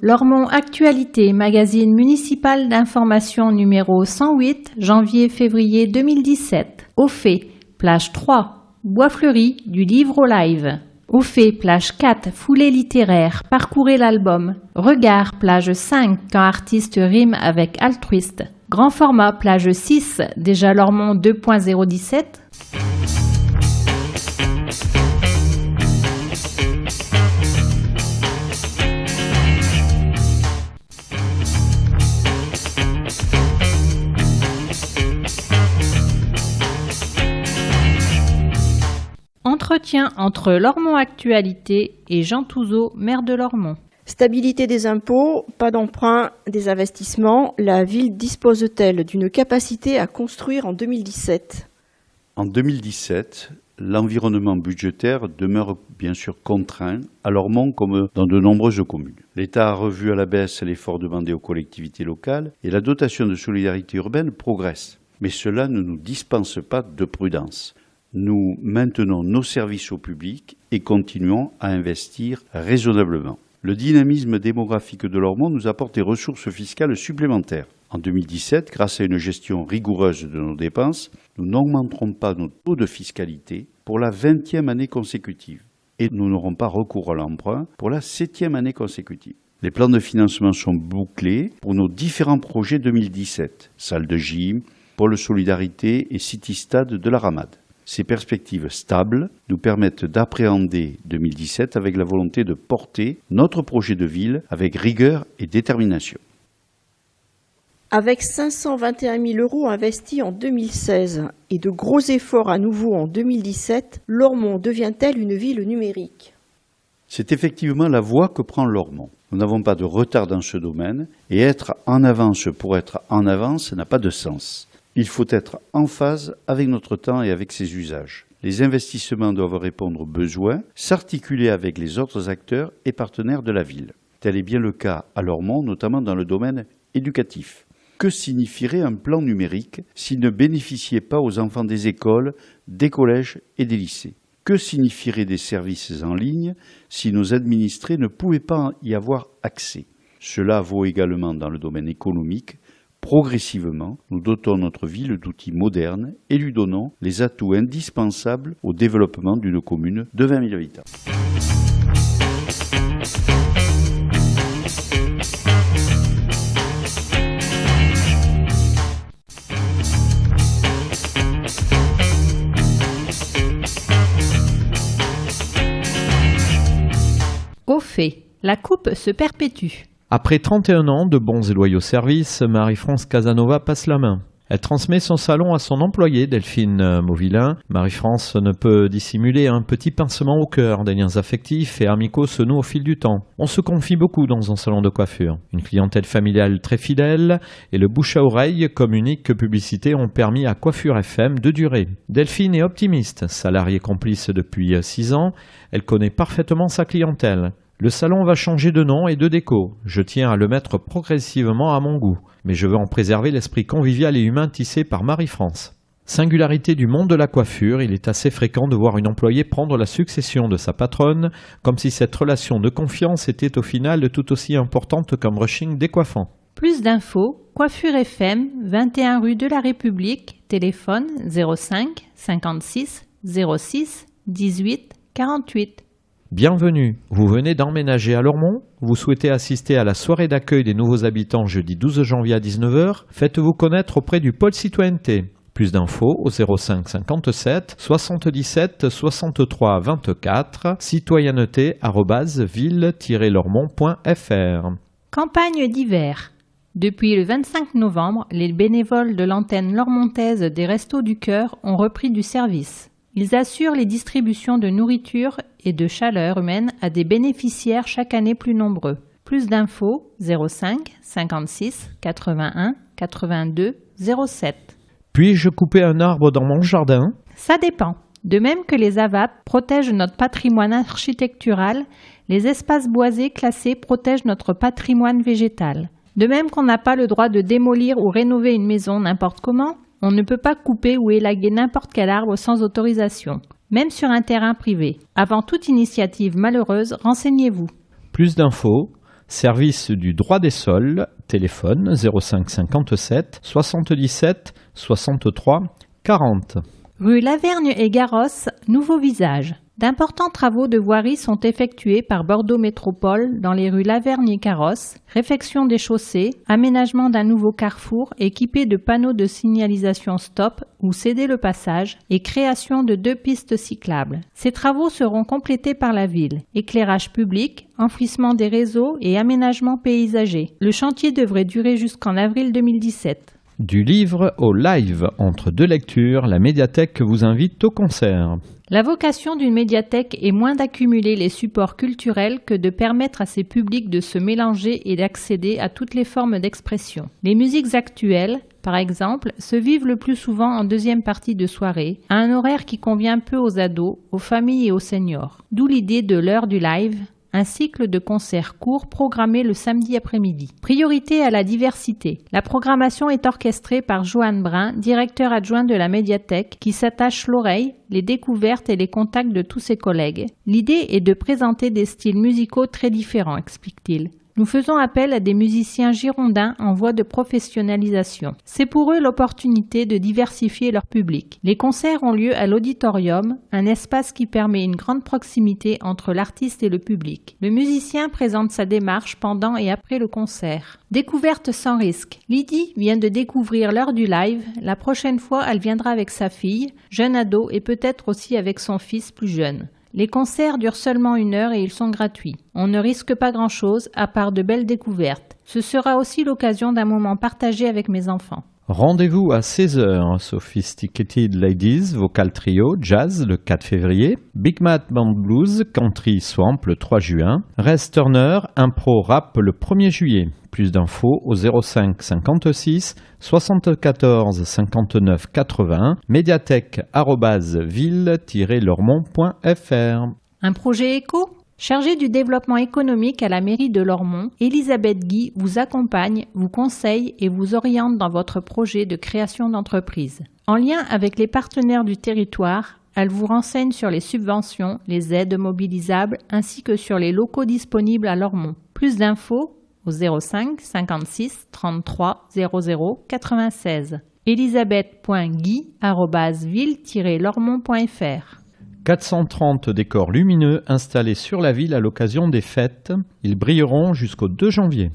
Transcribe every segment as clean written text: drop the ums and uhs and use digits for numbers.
Lormont Actualité, magazine municipal d'information numéro 108, janvier-février 2017. Au fait, plage 3, Bois Fleuri, du livre au live. Au fait, plage 4, foulée littéraire, parcourez l'album. Regard, plage 5, quand artiste rime avec altruiste. Grand format, plage 6, déjà Lormont 2.017. Entretien entre Lormont Actualité et Jean Touzeau, maire de Lormont. Stabilité des impôts, pas d'emprunt, des investissements. La ville dispose-t-elle d'une capacité à construire en 2017 ? En 2017, l'environnement budgétaire demeure bien sûr contraint à Lormont comme dans de nombreuses communes. L'État a revu à la baisse l'effort demandé aux collectivités locales et la dotation de solidarité urbaine progresse. Mais cela ne nous dispense pas de prudence. Nous maintenons nos services au public et continuons à investir raisonnablement. Le dynamisme démographique de Lormont nous apporte des ressources fiscales supplémentaires. En 2017, grâce à une gestion rigoureuse de nos dépenses, nous n'augmenterons pas notre taux de fiscalité pour la 20e année consécutive et nous n'aurons pas recours à l'emprunt pour la 7e année consécutive. Les plans de financement sont bouclés pour nos différents projets 2017, salle de gym, pôle solidarité et city-stade de la Ramade. Ces perspectives stables nous permettent d'appréhender 2017 avec la volonté de porter notre projet de ville avec rigueur et détermination. Avec 521 000 € investis en 2016 et de gros efforts à nouveau en 2017, Lormont devient-elle une ville numérique ? C'est effectivement la voie que prend Lormont. Nous n'avons pas de retard dans ce domaine et être en avance pour être en avance n'a pas de sens. Il faut être en phase avec notre temps et avec ses usages. Les investissements doivent répondre aux besoins, s'articuler avec les autres acteurs et partenaires de la ville. Tel est bien le cas à Lormont, notamment dans le domaine éducatif. Que signifierait un plan numérique s'il ne bénéficiait pas aux enfants des écoles, des collèges et des lycées ? Que signifieraient des services en ligne si nos administrés ne pouvaient pas y avoir accès ? Cela vaut également dans le domaine économique. Progressivement, nous dotons notre ville d'outils modernes et lui donnons les atouts indispensables au développement d'une commune de 20 000 habitants. Au fait, la coupe se perpétue. Après 31 ans de bons et loyaux services, Marie-France Casanova passe la main. Elle transmet son salon à son employée, Delphine Mauvillain. Marie-France ne peut dissimuler un petit pincement au cœur. Des liens affectifs et amicaux se nouent au fil du temps. On se confie beaucoup dans un salon de coiffure. Une clientèle familiale très fidèle et le bouche à oreille comme unique publicité ont permis à Coiffure FM de durer. Delphine est optimiste. Salariée complice depuis 6 ans, elle connaît parfaitement sa clientèle. Le salon va changer de nom et de déco. Je tiens à le mettre progressivement à mon goût, mais je veux en préserver l'esprit convivial et humain tissé par Marie-France. Singularité du monde de la coiffure, il est assez fréquent de voir une employée prendre la succession de sa patronne, comme si cette relation de confiance était au final tout aussi importante qu'un brushing décoiffant. Plus d'infos, Coiffure FM, 21 rue de la République, téléphone 05 56 06 18 48. Bienvenue, vous venez d'emménager à Lormont ? Vous souhaitez assister à la soirée d'accueil des nouveaux habitants jeudi 12 janvier à 19h ? Faites-vous connaître auprès du pôle citoyenneté. Plus d'infos au 05 57 77 63 24, citoyenneté@ville-lormont.fr. Campagne d'hiver. Depuis le 25 novembre, les bénévoles de l'antenne lormontaise des Restos du Cœur ont repris du service. Ils assurent les distributions de nourriture et de chaleur humaine à des bénéficiaires chaque année plus nombreux. Plus d'infos 05 56 81 82 07. Puis-je couper un arbre dans mon jardin ? Ça dépend. De même que les AVAP protègent notre patrimoine architectural, les espaces boisés classés protègent notre patrimoine végétal. De même qu'on n'a pas le droit de démolir ou rénover une maison n'importe comment, on ne peut pas couper ou élaguer n'importe quel arbre sans autorisation, même sur un terrain privé. Avant toute initiative malheureuse, renseignez-vous. Plus d'infos Service du droit des sols, téléphone 05 57 77 63 40. Rue Lavergne et Garros, nouveau visage. D'importants travaux de voirie sont effectués par Bordeaux Métropole dans les rues Lavergne et Garros, réfection des chaussées, aménagement d'un nouveau carrefour équipé de panneaux de signalisation stop ou céder le passage et création de 2 pistes cyclables. Ces travaux seront complétés par la ville. Éclairage public, enfouissement des réseaux et aménagement paysager. Le chantier devrait durer jusqu'en avril 2017. Du livre au live, entre 2 lectures, la médiathèque vous invite au concert. La vocation d'une médiathèque est moins d'accumuler les supports culturels que de permettre à ses publics de se mélanger et d'accéder à toutes les formes d'expression. Les musiques actuelles, par exemple, se vivent le plus souvent en deuxième partie de soirée, à un horaire qui convient peu aux ados, aux familles et aux seniors. D'où l'idée de l'heure du live, un cycle de concerts courts programmé le samedi après-midi. Priorité à la diversité. La programmation est orchestrée par Joanne Brun, directeur adjoint de la médiathèque, qui s'attache l'oreille, les découvertes et les contacts de tous ses collègues. L'idée est de présenter des styles musicaux très différents, explique-t-il. Nous faisons appel à des musiciens girondins en voie de professionnalisation. C'est pour eux l'opportunité de diversifier leur public. Les concerts ont lieu à l'auditorium, un espace qui permet une grande proximité entre l'artiste et le public. Le musicien présente sa démarche pendant et après le concert. Découverte sans risque. Lydie vient de découvrir l'heure du live. La prochaine fois, elle viendra avec sa fille, jeune ado, et peut-être aussi avec son fils plus jeune. Les concerts durent seulement 1 heure et ils sont gratuits. On ne risque pas grand-chose à part de belles découvertes. Ce sera aussi l'occasion d'un moment partagé avec mes enfants. Rendez-vous à 16h, Sophisticated Ladies, vocal trio, jazz le 4 février, Big Mat Band Blues, Country Swamp le 3 juin, Rez Turner, Impro Rap le 1er juillet. Plus d'infos au 05 56 74 59 80, médiathèque@ville-lormont.fr. Un projet éco ? Chargée du développement économique à la mairie de Lormont, Elisabeth Guy vous accompagne, vous conseille et vous oriente dans votre projet de création d'entreprise. En lien avec les partenaires du territoire, elle vous renseigne sur les subventions, les aides mobilisables ainsi que sur les locaux disponibles à Lormont. Plus d'infos au 05 56 33 00 96. elisabeth.guy@ville-lormont.fr. 430 décors lumineux installés sur la ville à l'occasion des fêtes. Ils brilleront jusqu'au 2 janvier.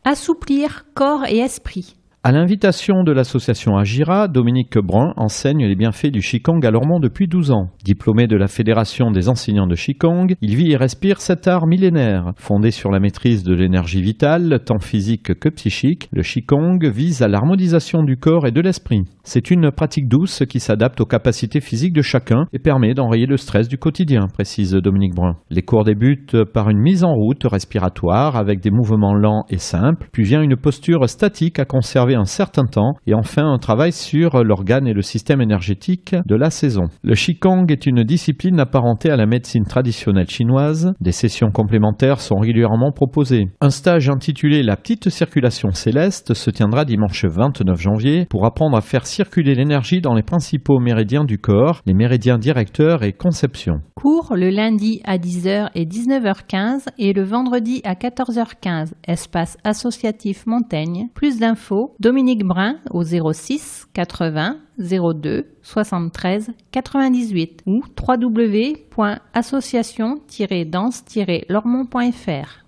Assouplir corps et esprit. À l'invitation de l'association Agira, Dominique Brun enseigne les bienfaits du Qigong à Lormont depuis 12 ans. Diplômé de la Fédération des enseignants de Qigong, il vit et respire cet art millénaire. Fondé sur la maîtrise de l'énergie vitale, tant physique que psychique, le Qigong vise à l'harmonisation du corps et de l'esprit. C'est une pratique douce qui s'adapte aux capacités physiques de chacun et permet d'enrayer le stress du quotidien, précise Dominique Brun. Les cours débutent par une mise en route respiratoire avec des mouvements lents et simples, puis vient une posture statique à conserver un certain temps et enfin un travail sur l'organe et le système énergétique de la saison. Le Qigong est une discipline apparentée à la médecine traditionnelle chinoise. Des sessions complémentaires sont régulièrement proposées. Un stage intitulé La petite circulation céleste se tiendra dimanche 29 janvier pour apprendre à faire circuler l'énergie dans les principaux méridiens du corps, les méridiens directeurs et conception. Cours le lundi à 10h et 19h15 et le vendredi à 14h15, espace associatif Montaigne. Plus d'infos, Dominique Brun au 06 80 02 73 98 ou www.association-danse-lormont.fr.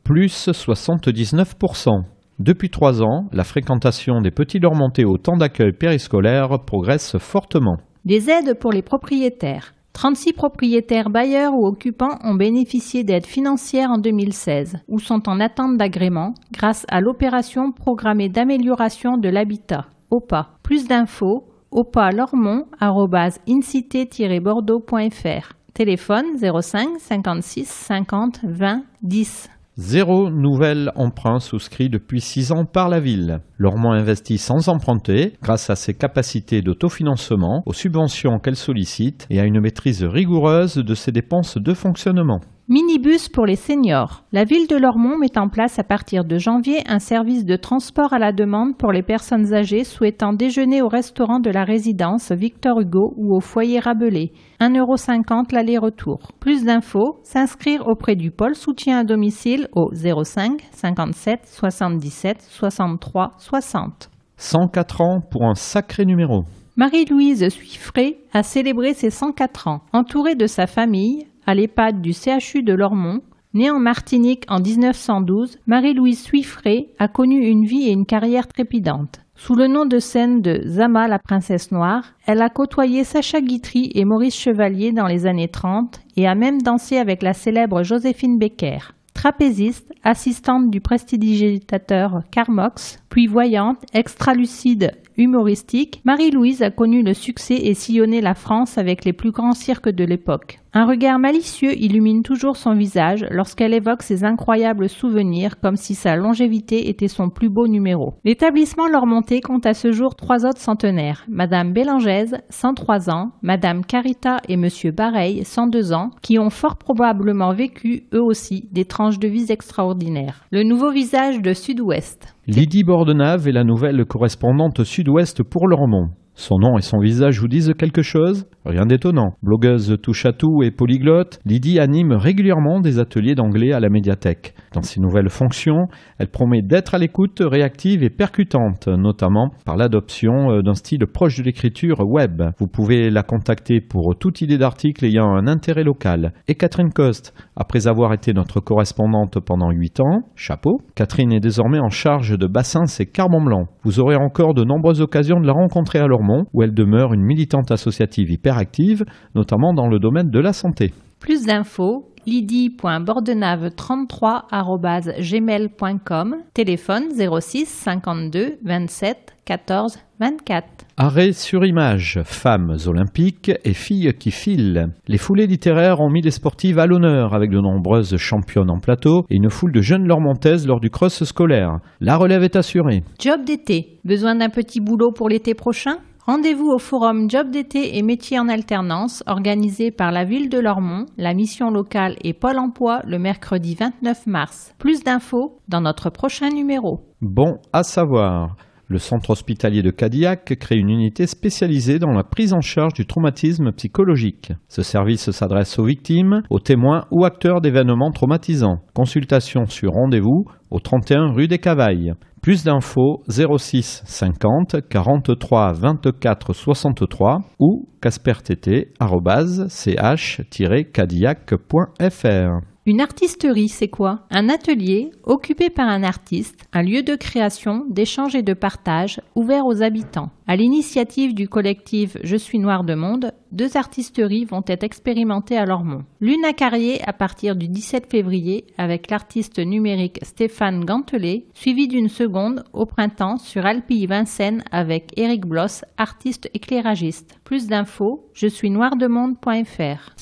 Plus 79%. Depuis 3 ans, la fréquentation des petits Lormontais au temps d'accueil périscolaire progresse fortement. Des aides pour les propriétaires. 36 propriétaires bailleurs ou occupants ont bénéficié d'aides financières en 2016 ou sont en attente d'agrément grâce à l'opération programmée d'amélioration de l'habitat, OPA. Plus d'infos, opalormont@incité-bordeaux.fr. Téléphone 05 56 50 20 10. 0 nouvel emprunt souscrit depuis 6 ans par la ville. Lormont investit sans emprunter grâce à ses capacités d'autofinancement, aux subventions qu'elle sollicite et à une maîtrise rigoureuse de ses dépenses de fonctionnement. Minibus pour les seniors. La ville de Lormont met en place à partir de janvier un service de transport à la demande pour les personnes âgées souhaitant déjeuner au restaurant de la résidence Victor Hugo ou au foyer Rabelais. 1,50 € l'aller-retour. Plus d'infos, s'inscrire auprès du pôle soutien à domicile au 05 57 77 63 60. 104 ans pour un sacré numéro. Marie-Louise Suiffray a célébré ses 104 ans. Entourée de sa famille, à l'EHPAD du CHU de Lormont, née en Martinique en 1912, Marie-Louise Suiffray a connu une vie et une carrière trépidantes. Sous le nom de scène de Zama la princesse noire, elle a côtoyé Sacha Guitry et Maurice Chevalier dans les années 30 et a même dansé avec la célèbre Joséphine Baker. Trapéziste, assistante du prestidigitateur Carmox, puis voyante, extralucide, humoristique, Marie-Louise a connu le succès et sillonné la France avec les plus grands cirques de l'époque. Un regard malicieux illumine toujours son visage lorsqu'elle évoque ses incroyables souvenirs comme si sa longévité était son plus beau numéro. L'établissement Lormontais compte à ce jour 3 autres centenaires. Madame Bélangèse, 103 ans, Madame Carita et Monsieur Bareil, 102 ans, qui ont fort probablement vécu, eux aussi, des tranches de vie extraordinaires. Le nouveau visage de Sud-Ouest. Lydie Bordenave est la nouvelle correspondante Sud-Ouest pour Lormont. Son nom et son visage vous disent quelque chose ? Rien d'étonnant. Blogueuse touche-à-tout et polyglotte, Lydie anime régulièrement des ateliers d'anglais à la médiathèque. Dans ses nouvelles fonctions, elle promet d'être à l'écoute, réactive et percutante, notamment par l'adoption d'un style proche de l'écriture web. Vous pouvez la contacter pour toute idée d'article ayant un intérêt local. Et Catherine Coste, après avoir été notre correspondante pendant 8 ans, chapeau, Catherine est désormais en charge de Bassins et Carbon-Blanc. Vous aurez encore de nombreuses occasions de la rencontrer à Lormont, où elle demeure une militante associative hyperactive, notamment dans le domaine de la santé. Plus d'infos, lydie.bordenave33@gmail.com, téléphone 06 52 27 14 24. Arrêt sur image, femmes olympiques et filles qui filent. Les foulées littéraires ont mis les sportives à l'honneur avec de nombreuses championnes en plateau et une foule de jeunes lormontaises lors du cross scolaire. La relève est assurée. Job d'été. Besoin d'un petit boulot pour l'été prochain ? Rendez-vous au forum Job d'été et métiers en alternance organisé par la ville de Lormont, la mission locale et Pôle emploi le mercredi 29 mars. Plus d'infos dans notre prochain numéro. Bon à savoir. Le centre hospitalier de Cadillac crée une unité spécialisée dans la prise en charge du traumatisme psychologique. Ce service s'adresse aux victimes, aux témoins ou acteurs d'événements traumatisants. Consultation sur rendez-vous au 31 rue des Cavailles. Plus d'infos 06 50 43 24 63 ou caspertt@ch-cadillac.fr. Une artisterie, c'est quoi ? Un atelier occupé par un artiste, un lieu de création, d'échange et de partage, ouvert aux habitants. À l'initiative du collectif Je suis Noir de Monde, 2 artisteries vont être expérimentées à Lormont. L'une à Carrier à partir du 17 février avec l'artiste numérique Stéphane Gantelet, suivie d'une seconde au printemps sur Alpille-Vincennes avec Éric Bloss, artiste éclairagiste. Plus d'infos, je suis noirdemonde.fr.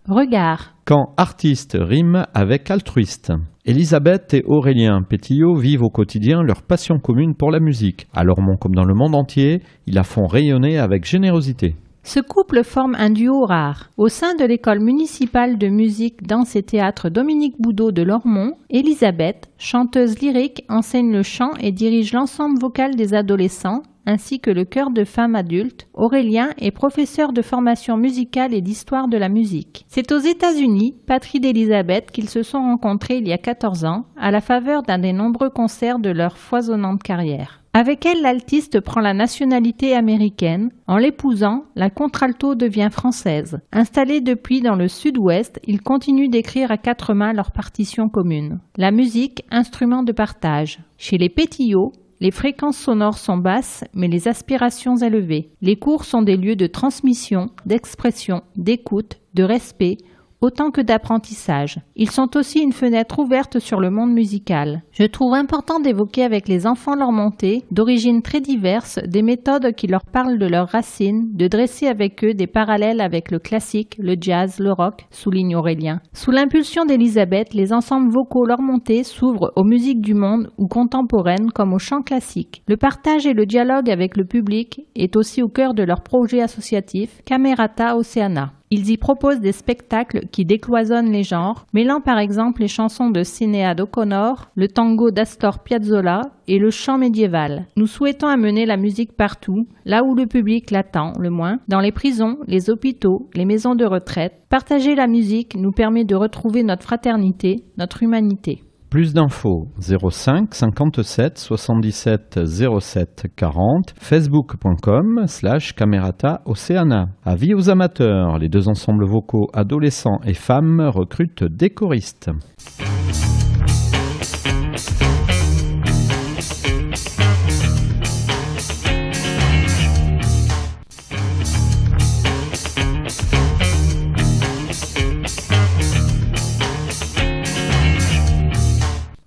Regard. Quand artiste rime avec altruiste. Elisabeth et Aurélien Pétillot vivent au quotidien leur passion commune pour la musique. À Lormont comme dans le monde entier, ils la font rayonner avec générosité. Ce couple forme un duo rare. Au sein de l'école municipale de musique, danse et théâtre Dominique Boudot de Lormont, Elisabeth, chanteuse lyrique, enseigne le chant et dirige l'ensemble vocal des adolescents, ainsi que le chœur de femmes adultes. Aurélien est professeur de formation musicale et d'histoire de la musique. C'est aux États-Unis, patrie d'Elisabeth, qu'ils se sont rencontrés il y a 14 ans, à la faveur d'un des nombreux concerts de leur foisonnante carrière. Avec elle, l'altiste prend la nationalité américaine. En l'épousant, la contralto devient française. Installés depuis dans le sud-ouest, ils continuent d'écrire à 4 mains leur partition commune. La musique, instrument de partage. Chez les Pétillots, les fréquences sonores sont basses, mais les aspirations élevées. Les cours sont des lieux de transmission, d'expression, d'écoute, de respect, autant que d'apprentissage. Ils sont aussi une fenêtre ouverte sur le monde musical. Je trouve important d'évoquer avec les enfants leur montée, d'origines très diverses, des méthodes qui leur parlent de leurs racines, de dresser avec eux des parallèles avec le classique, le jazz, le rock, souligne Aurélien. Sous l'impulsion d'Elisabeth, les ensembles vocaux leur montée s'ouvrent aux musiques du monde ou contemporaines comme au chant classique. Le partage et le dialogue avec le public est aussi au cœur de leur projet associatif Camerata Oceana. Ils y proposent des spectacles qui décloisonnent les genres, mêlant par exemple les chansons de Sinéad O'Connor, le tango d'Astor Piazzolla et le chant médiéval. Nous souhaitons amener la musique partout, là où le public l'attend le moins, dans les prisons, les hôpitaux, les maisons de retraite. Partager la musique nous permet de retrouver notre fraternité, notre humanité. Plus d'infos 05 57 77 07 40 facebook.com/Camerata Oceana. Avis aux amateurs, les deux ensembles vocaux adolescents et femmes recrutent des choristes.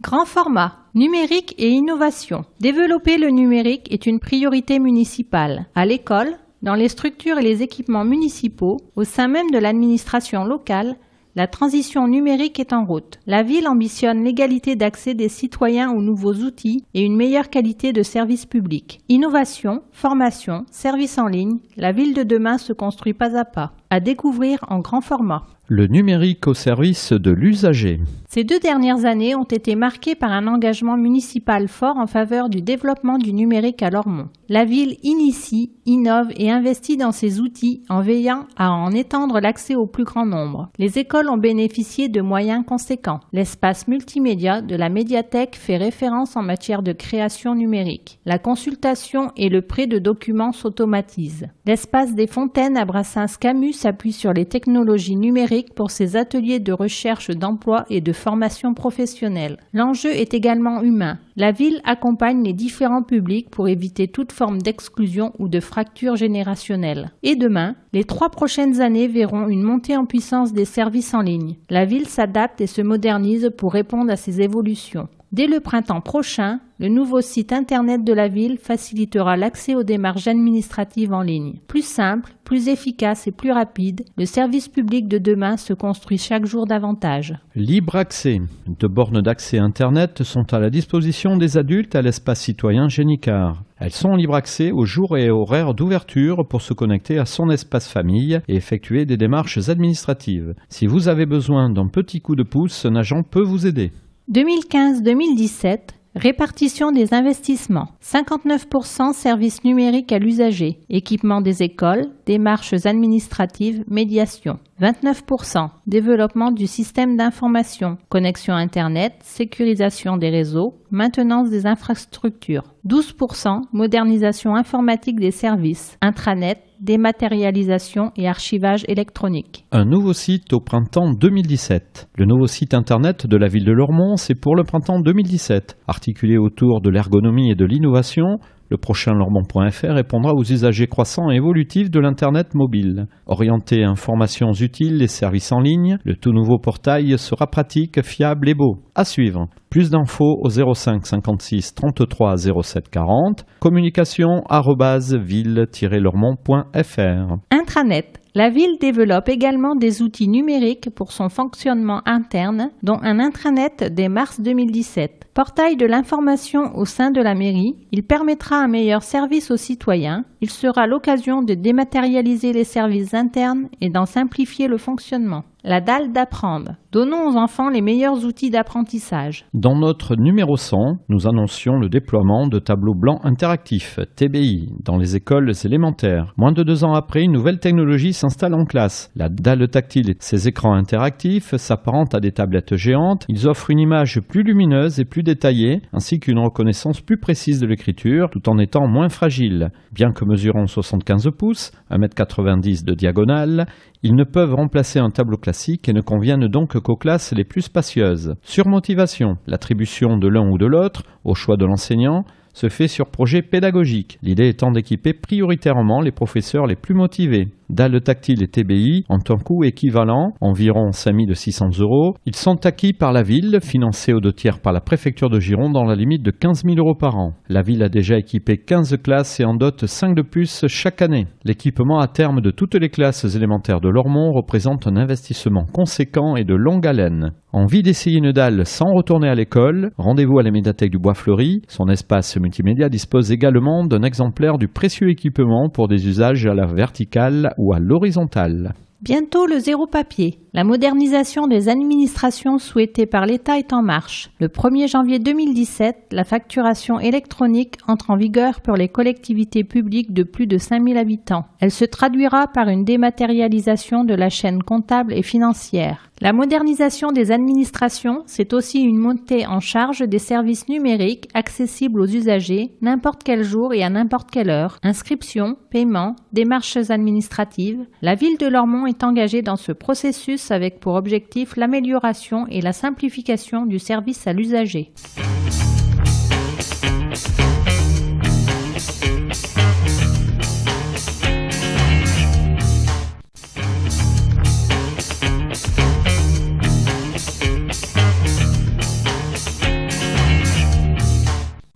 Grand format, numérique et innovation. Développer le numérique est une priorité municipale. À l'école, dans les structures et les équipements municipaux, au sein même de l'administration locale, la transition numérique est en route. La ville ambitionne l'égalité d'accès des citoyens aux nouveaux outils et une meilleure qualité de service public. Innovation, formation, services en ligne, la ville de demain se construit pas à pas. À découvrir en grand format. Le numérique au service de l'usager. Ces 2 dernières années ont été marquées par un engagement municipal fort en faveur du développement du numérique à Lormont. La ville initie, innove et investit dans ces outils en veillant à en étendre l'accès au plus grand nombre. Les écoles ont bénéficié de moyens conséquents. L'espace multimédia de la médiathèque fait référence en matière de création numérique. La consultation et le prêt de documents s'automatisent. L'espace des Fontaines à Brassens-Camus s'appuie sur les technologies numériques pour ses ateliers de recherche d'emploi et de formation professionnelle. L'enjeu est également humain. La ville accompagne les différents publics pour éviter toute forme d'exclusion ou de fracture générationnelle. Et demain, les 3 prochaines années verront une montée en puissance des services en ligne. La ville s'adapte et se modernise pour répondre à ces évolutions. Dès le printemps prochain, le nouveau site internet de la ville facilitera l'accès aux démarches administratives en ligne. Plus simple, plus efficace et plus rapide, le service public de demain se construit chaque jour davantage. Libre accès. 2 bornes d'accès Internet sont à la disposition des adultes à l'espace citoyen Génicard. Elles sont en libre accès aux jours et horaires d'ouverture pour se connecter à son espace famille et effectuer des démarches administratives. Si vous avez besoin d'un petit coup de pouce, un agent peut vous aider. 2015-2017, répartition des investissements. 59% services numériques à l'usager, équipement des écoles, démarches administratives, médiation. 29%, développement du système d'information, connexion Internet, sécurisation des réseaux, maintenance des infrastructures. 12%, modernisation informatique des services, intranet, dématérialisation et archivage électronique. Un nouveau site au printemps 2017. Le nouveau site internet de la ville de Lormont, c'est pour le printemps 2017. Articulé autour de l'ergonomie et de l'innovation, le prochain Lormont.fr répondra aux usagers croissants et évolutifs de l'Internet mobile. Orienté à informations utiles et services en ligne, le tout nouveau portail sera pratique, fiable et beau. À suivre. Plus d'infos au 05 56 33 07 40, communication@ville-lormont.fr. Intranet. La ville développe également des outils numériques pour son fonctionnement interne, dont un intranet dès mars 2017. Portail de l'information au sein de la mairie, il permettra un meilleur service aux citoyens. Il sera l'occasion de dématérialiser les services internes et d'en simplifier le fonctionnement. La dalle d'apprendre. Donnons aux enfants les meilleurs outils d'apprentissage. Dans notre numéro 100, nous annoncions le déploiement de tableaux blancs interactifs, TBI, dans les écoles élémentaires. Moins de 2 ans après, une nouvelle technologie s'installe en classe. La dalle tactile et ses écrans interactifs s'apparentent à des tablettes géantes. Ils offrent une image plus lumineuse et plus détaillée, ainsi qu'une reconnaissance plus précise de l'écriture, tout en étant moins fragile. Bien que mesurant 75 pouces, 1,90 m de diagonale, ils ne peuvent remplacer un tableau classique et ne conviennent donc qu'aux classes les plus spacieuses. Surmotivation, l'attribution de l'un ou de l'autre, au choix de l'enseignant, se fait sur projet pédagogique, l'idée étant d'équiper prioritairement les professeurs les plus motivés. dalles tactiles et TBI ont un coût équivalent, environ 5 600 €. Ils sont acquis par la ville, financés aux 2/3 par la préfecture de Gironde dans la limite de 15 000 € par an. La ville a déjà équipé 15 classes et en dote 5 de plus chaque année. L'équipement à terme de toutes les classes élémentaires de Lormont représente un investissement conséquent et de longue haleine. Envie d'essayer une dalle sans retourner à l'école? Rendez-vous à la médiathèque du Bois-Fleuri. Son espace multimédia dispose également d'un exemplaire du précieux équipement pour des usages à la verticale ou à l'horizontale. Bientôt le zéro papier. La modernisation des administrations souhaitée par l'État est en marche. Le 1er janvier 2017, la facturation électronique entre en vigueur pour les collectivités publiques de plus de 5 000 habitants. Elle se traduira par une dématérialisation de la chaîne comptable et financière. La modernisation des administrations, c'est aussi une montée en charge des services numériques accessibles aux usagers n'importe quel jour et à n'importe quelle heure. Inscription, paiement, démarches administratives. La ville de Lormont est engagée dans ce processus avec pour objectif l'amélioration et la simplification du service à l'usager.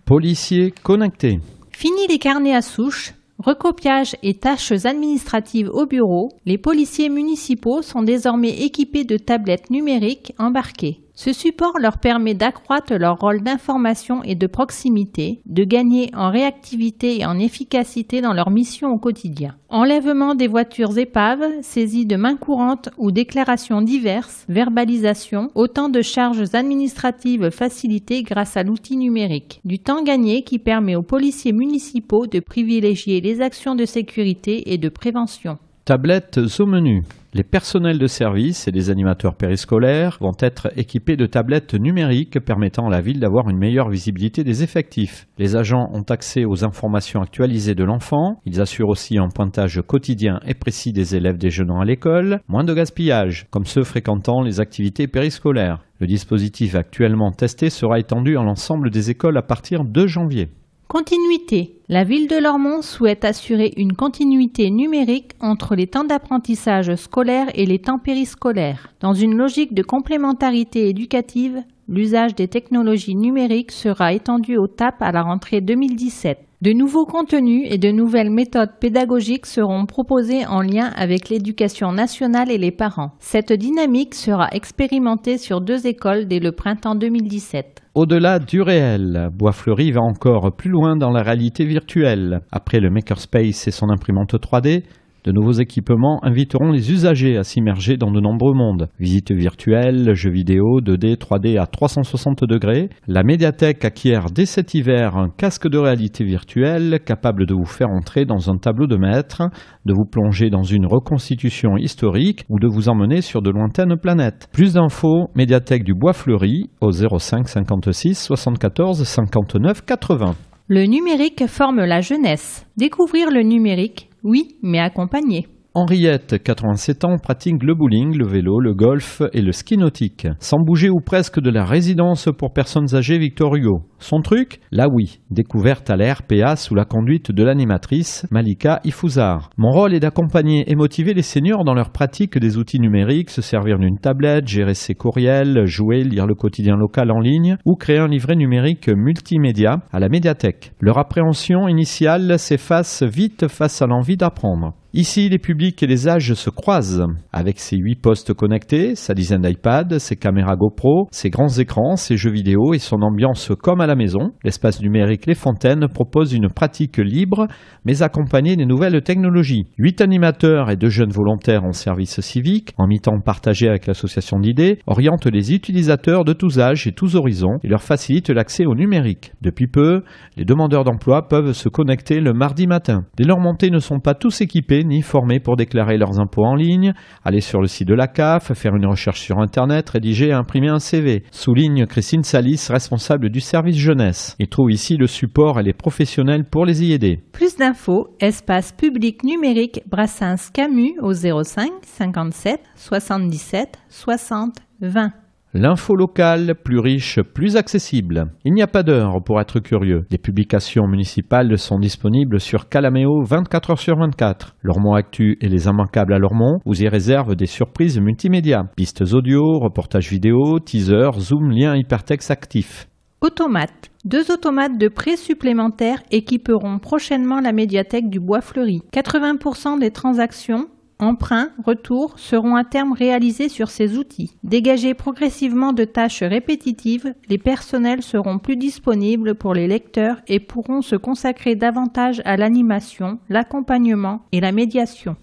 Policiers connectés. Fini les carnets à souche, recopiage et tâches administratives au bureau, les policiers municipaux sont désormais équipés de tablettes numériques embarquées. Ce support leur permet d'accroître leur rôle d'information et de proximité, de gagner en réactivité et en efficacité dans leur mission au quotidien. Enlèvement des voitures épaves, saisie de main courante ou déclarations diverses, verbalisation, autant de charges administratives facilitées grâce à l'outil numérique. Du temps gagné qui permet aux policiers municipaux de privilégier les actions de sécurité et de prévention. Tablettes au menu. Les personnels de service et les animateurs périscolaires vont être équipés de tablettes numériques permettant à la ville d'avoir une meilleure visibilité des effectifs. Les agents ont accès aux informations actualisées de l'enfant. Ils assurent aussi un pointage quotidien et précis des élèves déjeunant à l'école. Moins de gaspillage, comme ceux fréquentant les activités périscolaires. Le dispositif actuellement testé sera étendu à l'ensemble des écoles à partir de janvier. Continuité. La ville de Lormont souhaite assurer une continuité numérique entre les temps d'apprentissage scolaire et les temps périscolaires. Dans une logique de complémentarité éducative, l'usage des technologies numériques sera étendu au TAP à la rentrée 2017. De nouveaux contenus et de nouvelles méthodes pédagogiques seront proposés en lien avec l'éducation nationale et les parents. Cette dynamique sera expérimentée sur 2 écoles dès le printemps 2017. Au-delà du réel, Bois-Fleuri va encore plus loin dans la réalité virtuelle. Après le Makerspace et son imprimante 3D, de nouveaux équipements inviteront les usagers à s'immerger dans de nombreux mondes. Visites virtuelles, jeux vidéo, 2D, 3D à 360 degrés. La médiathèque acquiert dès cet hiver un casque de réalité virtuelle capable de vous faire entrer dans un tableau de maître, de vous plonger dans une reconstitution historique ou de vous emmener sur de lointaines planètes. Plus d'infos, médiathèque du Bois-Fleuri au 05 56 74 59 80. Le numérique forme la jeunesse. Découvrir le numérique, oui, mais accompagné. Henriette, 87 ans, pratique le bowling, le vélo, le golf et le ski nautique. Sans bouger ou presque de la résidence pour personnes âgées Victor Hugo. Son truc? La oui, découverte à la RPA sous la conduite de l'animatrice Malika Ifouzar. Mon rôle est d'accompagner et motiver les seniors dans leur pratique des outils numériques, se servir d'une tablette, gérer ses courriels, jouer, lire le quotidien local en ligne ou créer un livret numérique multimédia à la médiathèque. Leur appréhension initiale s'efface vite face à l'envie d'apprendre. Ici, les publics et les âges se croisent. Avec ses 8 postes connectés, sa dizaine d'iPad, ses caméras GoPro, ses grands écrans, ses jeux vidéo et son ambiance comme à la maison, l'espace numérique Les Fontaines propose une pratique libre, mais accompagnée des nouvelles technologies. 8 animateurs et 2 jeunes volontaires en service civique, en mi-temps partagé avec l'association d'idées, orientent les utilisateurs de tous âges et tous horizons et leur facilitent l'accès au numérique. Depuis peu, les demandeurs d'emploi peuvent se connecter le mardi matin. Dès leur montée, ne sont pas tous équipés ni formés pour déclarer leurs impôts en ligne, aller sur le site de la CAF, faire une recherche sur Internet, rédiger et imprimer un CV, souligne Christine Salis, responsable du service jeunesse. Il trouve ici le support et les professionnels pour les y aider. Plus d'infos, espace public numérique Brassens Camus au 05 57 77 60 20. L'info locale, plus riche, plus accessible. Il n'y a pas d'heure pour être curieux. Les publications municipales sont disponibles sur Calaméo 24h sur 24. Lormont Actu et les immanquables à Lormont vous y réservent des surprises multimédia. Pistes audio, reportages vidéo, teasers, zoom, liens hypertexte actifs. Automates. 2 automates de prêt supplémentaires équiperont prochainement la médiathèque du Bois Fleuri. 80% des transactions, emprunts, retours seront à terme réalisés sur ces outils. Dégagés progressivement de tâches répétitives, les personnels seront plus disponibles pour les lecteurs et pourront se consacrer davantage à l'animation, l'accompagnement et la médiation.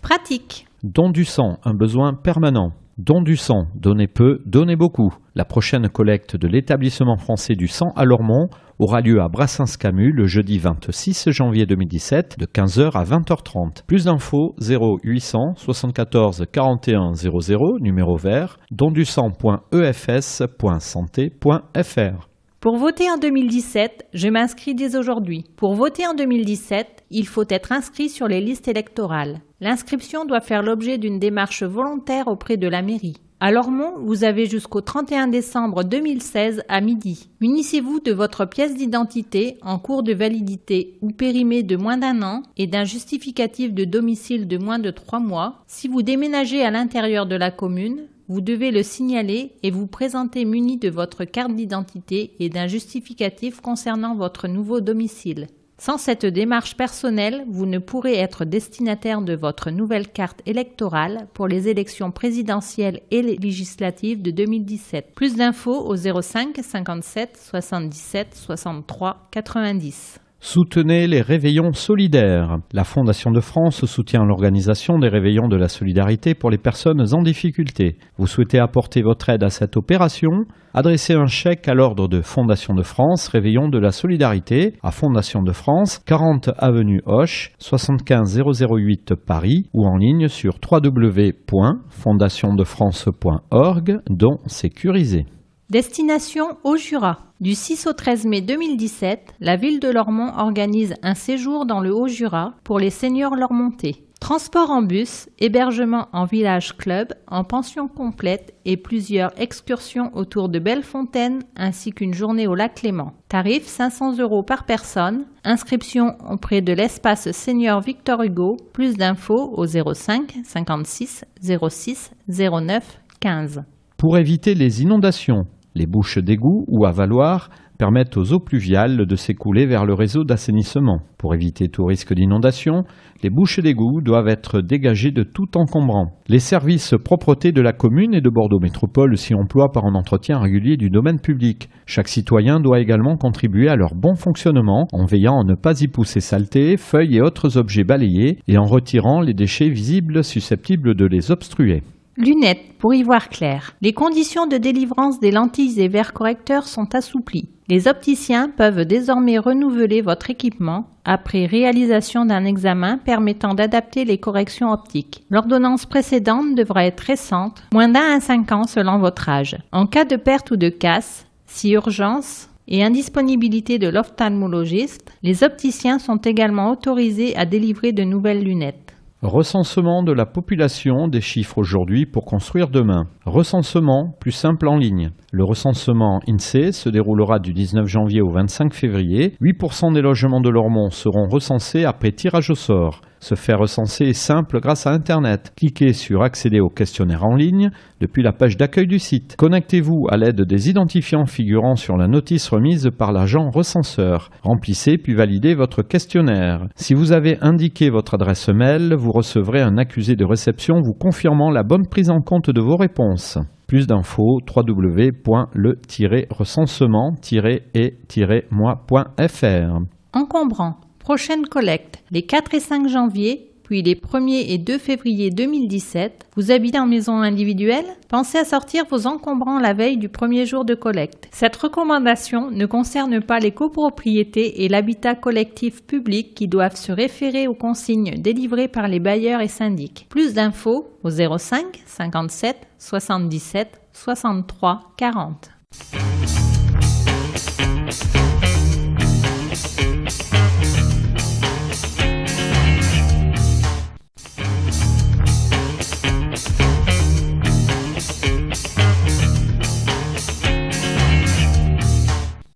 Pratique. Don du sang, un besoin permanent. Don du sang, donnez peu, donnez beaucoup. La prochaine collecte de l'établissement français du sang à Lormont aura lieu à Brassens-Camus le jeudi 26 janvier 2017 de 15h à 20h30. Plus d'infos 0800 74 41 00, numéro vert, dondusang.efs.santé.fr. Pour voter en 2017, je m'inscris dès aujourd'hui. Pour voter en 2017, il faut être inscrit sur les listes électorales. L'inscription doit faire l'objet d'une démarche volontaire auprès de la mairie. À Lormont, vous avez jusqu'au 31 décembre 2016 à midi. Munissez-vous de votre pièce d'identité en cours de validité ou périmée de moins d'1 an et d'un justificatif de domicile de moins de 3 mois. Si vous déménagez à l'intérieur de la commune, vous devez le signaler et vous présenter muni de votre carte d'identité et d'un justificatif concernant votre nouveau domicile. Sans cette démarche personnelle, vous ne pourrez être destinataire de votre nouvelle carte électorale pour les élections présidentielles et législatives de 2017. Plus d'infos au 05 57 77 63 90. Soutenez les réveillons solidaires. La Fondation de France soutient l'organisation des réveillons de la solidarité pour les personnes en difficulté. Vous souhaitez apporter votre aide à cette opération? Adressez un chèque à l'ordre de Fondation de France, Réveillon de la Solidarité, à Fondation de France, 40 avenue Hoche, 75 008 Paris, ou en ligne sur www.fondationdefrance.org, dont sécurisé. Destination au Jura. Du 6 au 13 mai 2017, la ville de Lormont organise un séjour dans le Haut-Jura pour les seniors lormontais. Transport en bus, hébergement en village club, en pension complète et plusieurs excursions autour de Bellefontaine ainsi qu'une journée au lac Léman. Tarif 500 € par personne. Inscription auprès de l'espace senior Victor Hugo. Plus d'infos au 05 56 06 09 15. Pour éviter les inondations, les bouches d'égout ou avaloirs permettent aux eaux pluviales de s'écouler vers le réseau d'assainissement. Pour éviter tout risque d'inondation, les bouches d'égout doivent être dégagées de tout encombrant. Les services propreté de la commune et de Bordeaux Métropole s'y emploient par un entretien régulier du domaine public. Chaque citoyen doit également contribuer à leur bon fonctionnement en veillant à ne pas y pousser saletés, feuilles et autres objets balayés et en retirant les déchets visibles susceptibles de les obstruer. Lunettes pour y voir clair. Les conditions de délivrance des lentilles et verres correcteurs sont assouplies. Les opticiens peuvent désormais renouveler votre équipement après réalisation d'un examen permettant d'adapter les corrections optiques. L'ordonnance précédente devra être récente, moins d'1 à 5 ans selon votre âge. En cas de perte ou de casse, si urgence et indisponibilité de l'ophtalmologiste, les opticiens sont également autorisés à délivrer de nouvelles lunettes. Recensement de la population, des chiffres aujourd'hui pour construire demain. Recensement plus simple en ligne. Le recensement INSEE se déroulera du 19 janvier au 25 février. 8% des logements de Lormont seront recensés après tirage au sort. Se faire recenser est simple grâce à Internet. Cliquez sur « Accéder au questionnaire en ligne » depuis la page d'accueil du site. Connectez-vous à l'aide des identifiants figurant sur la notice remise par l'agent recenseur. Remplissez puis validez votre questionnaire. Si vous avez indiqué votre adresse mail, vous recevrez un accusé de réception vous confirmant la bonne prise en compte de vos réponses. Plus d'infos, www.le-recensement-et-moi.fr. Encombrant. Prochaine collecte, les 4 et 5 janvier, puis les 1er et 2 février 2017. Vous habitez en maison individuelle? Pensez à sortir vos encombrants la veille du premier jour de collecte. Cette recommandation ne concerne pas les copropriétés et l'habitat collectif public qui doivent se référer aux consignes délivrées par les bailleurs et syndics. Plus d'infos au 05 57 77 63 40.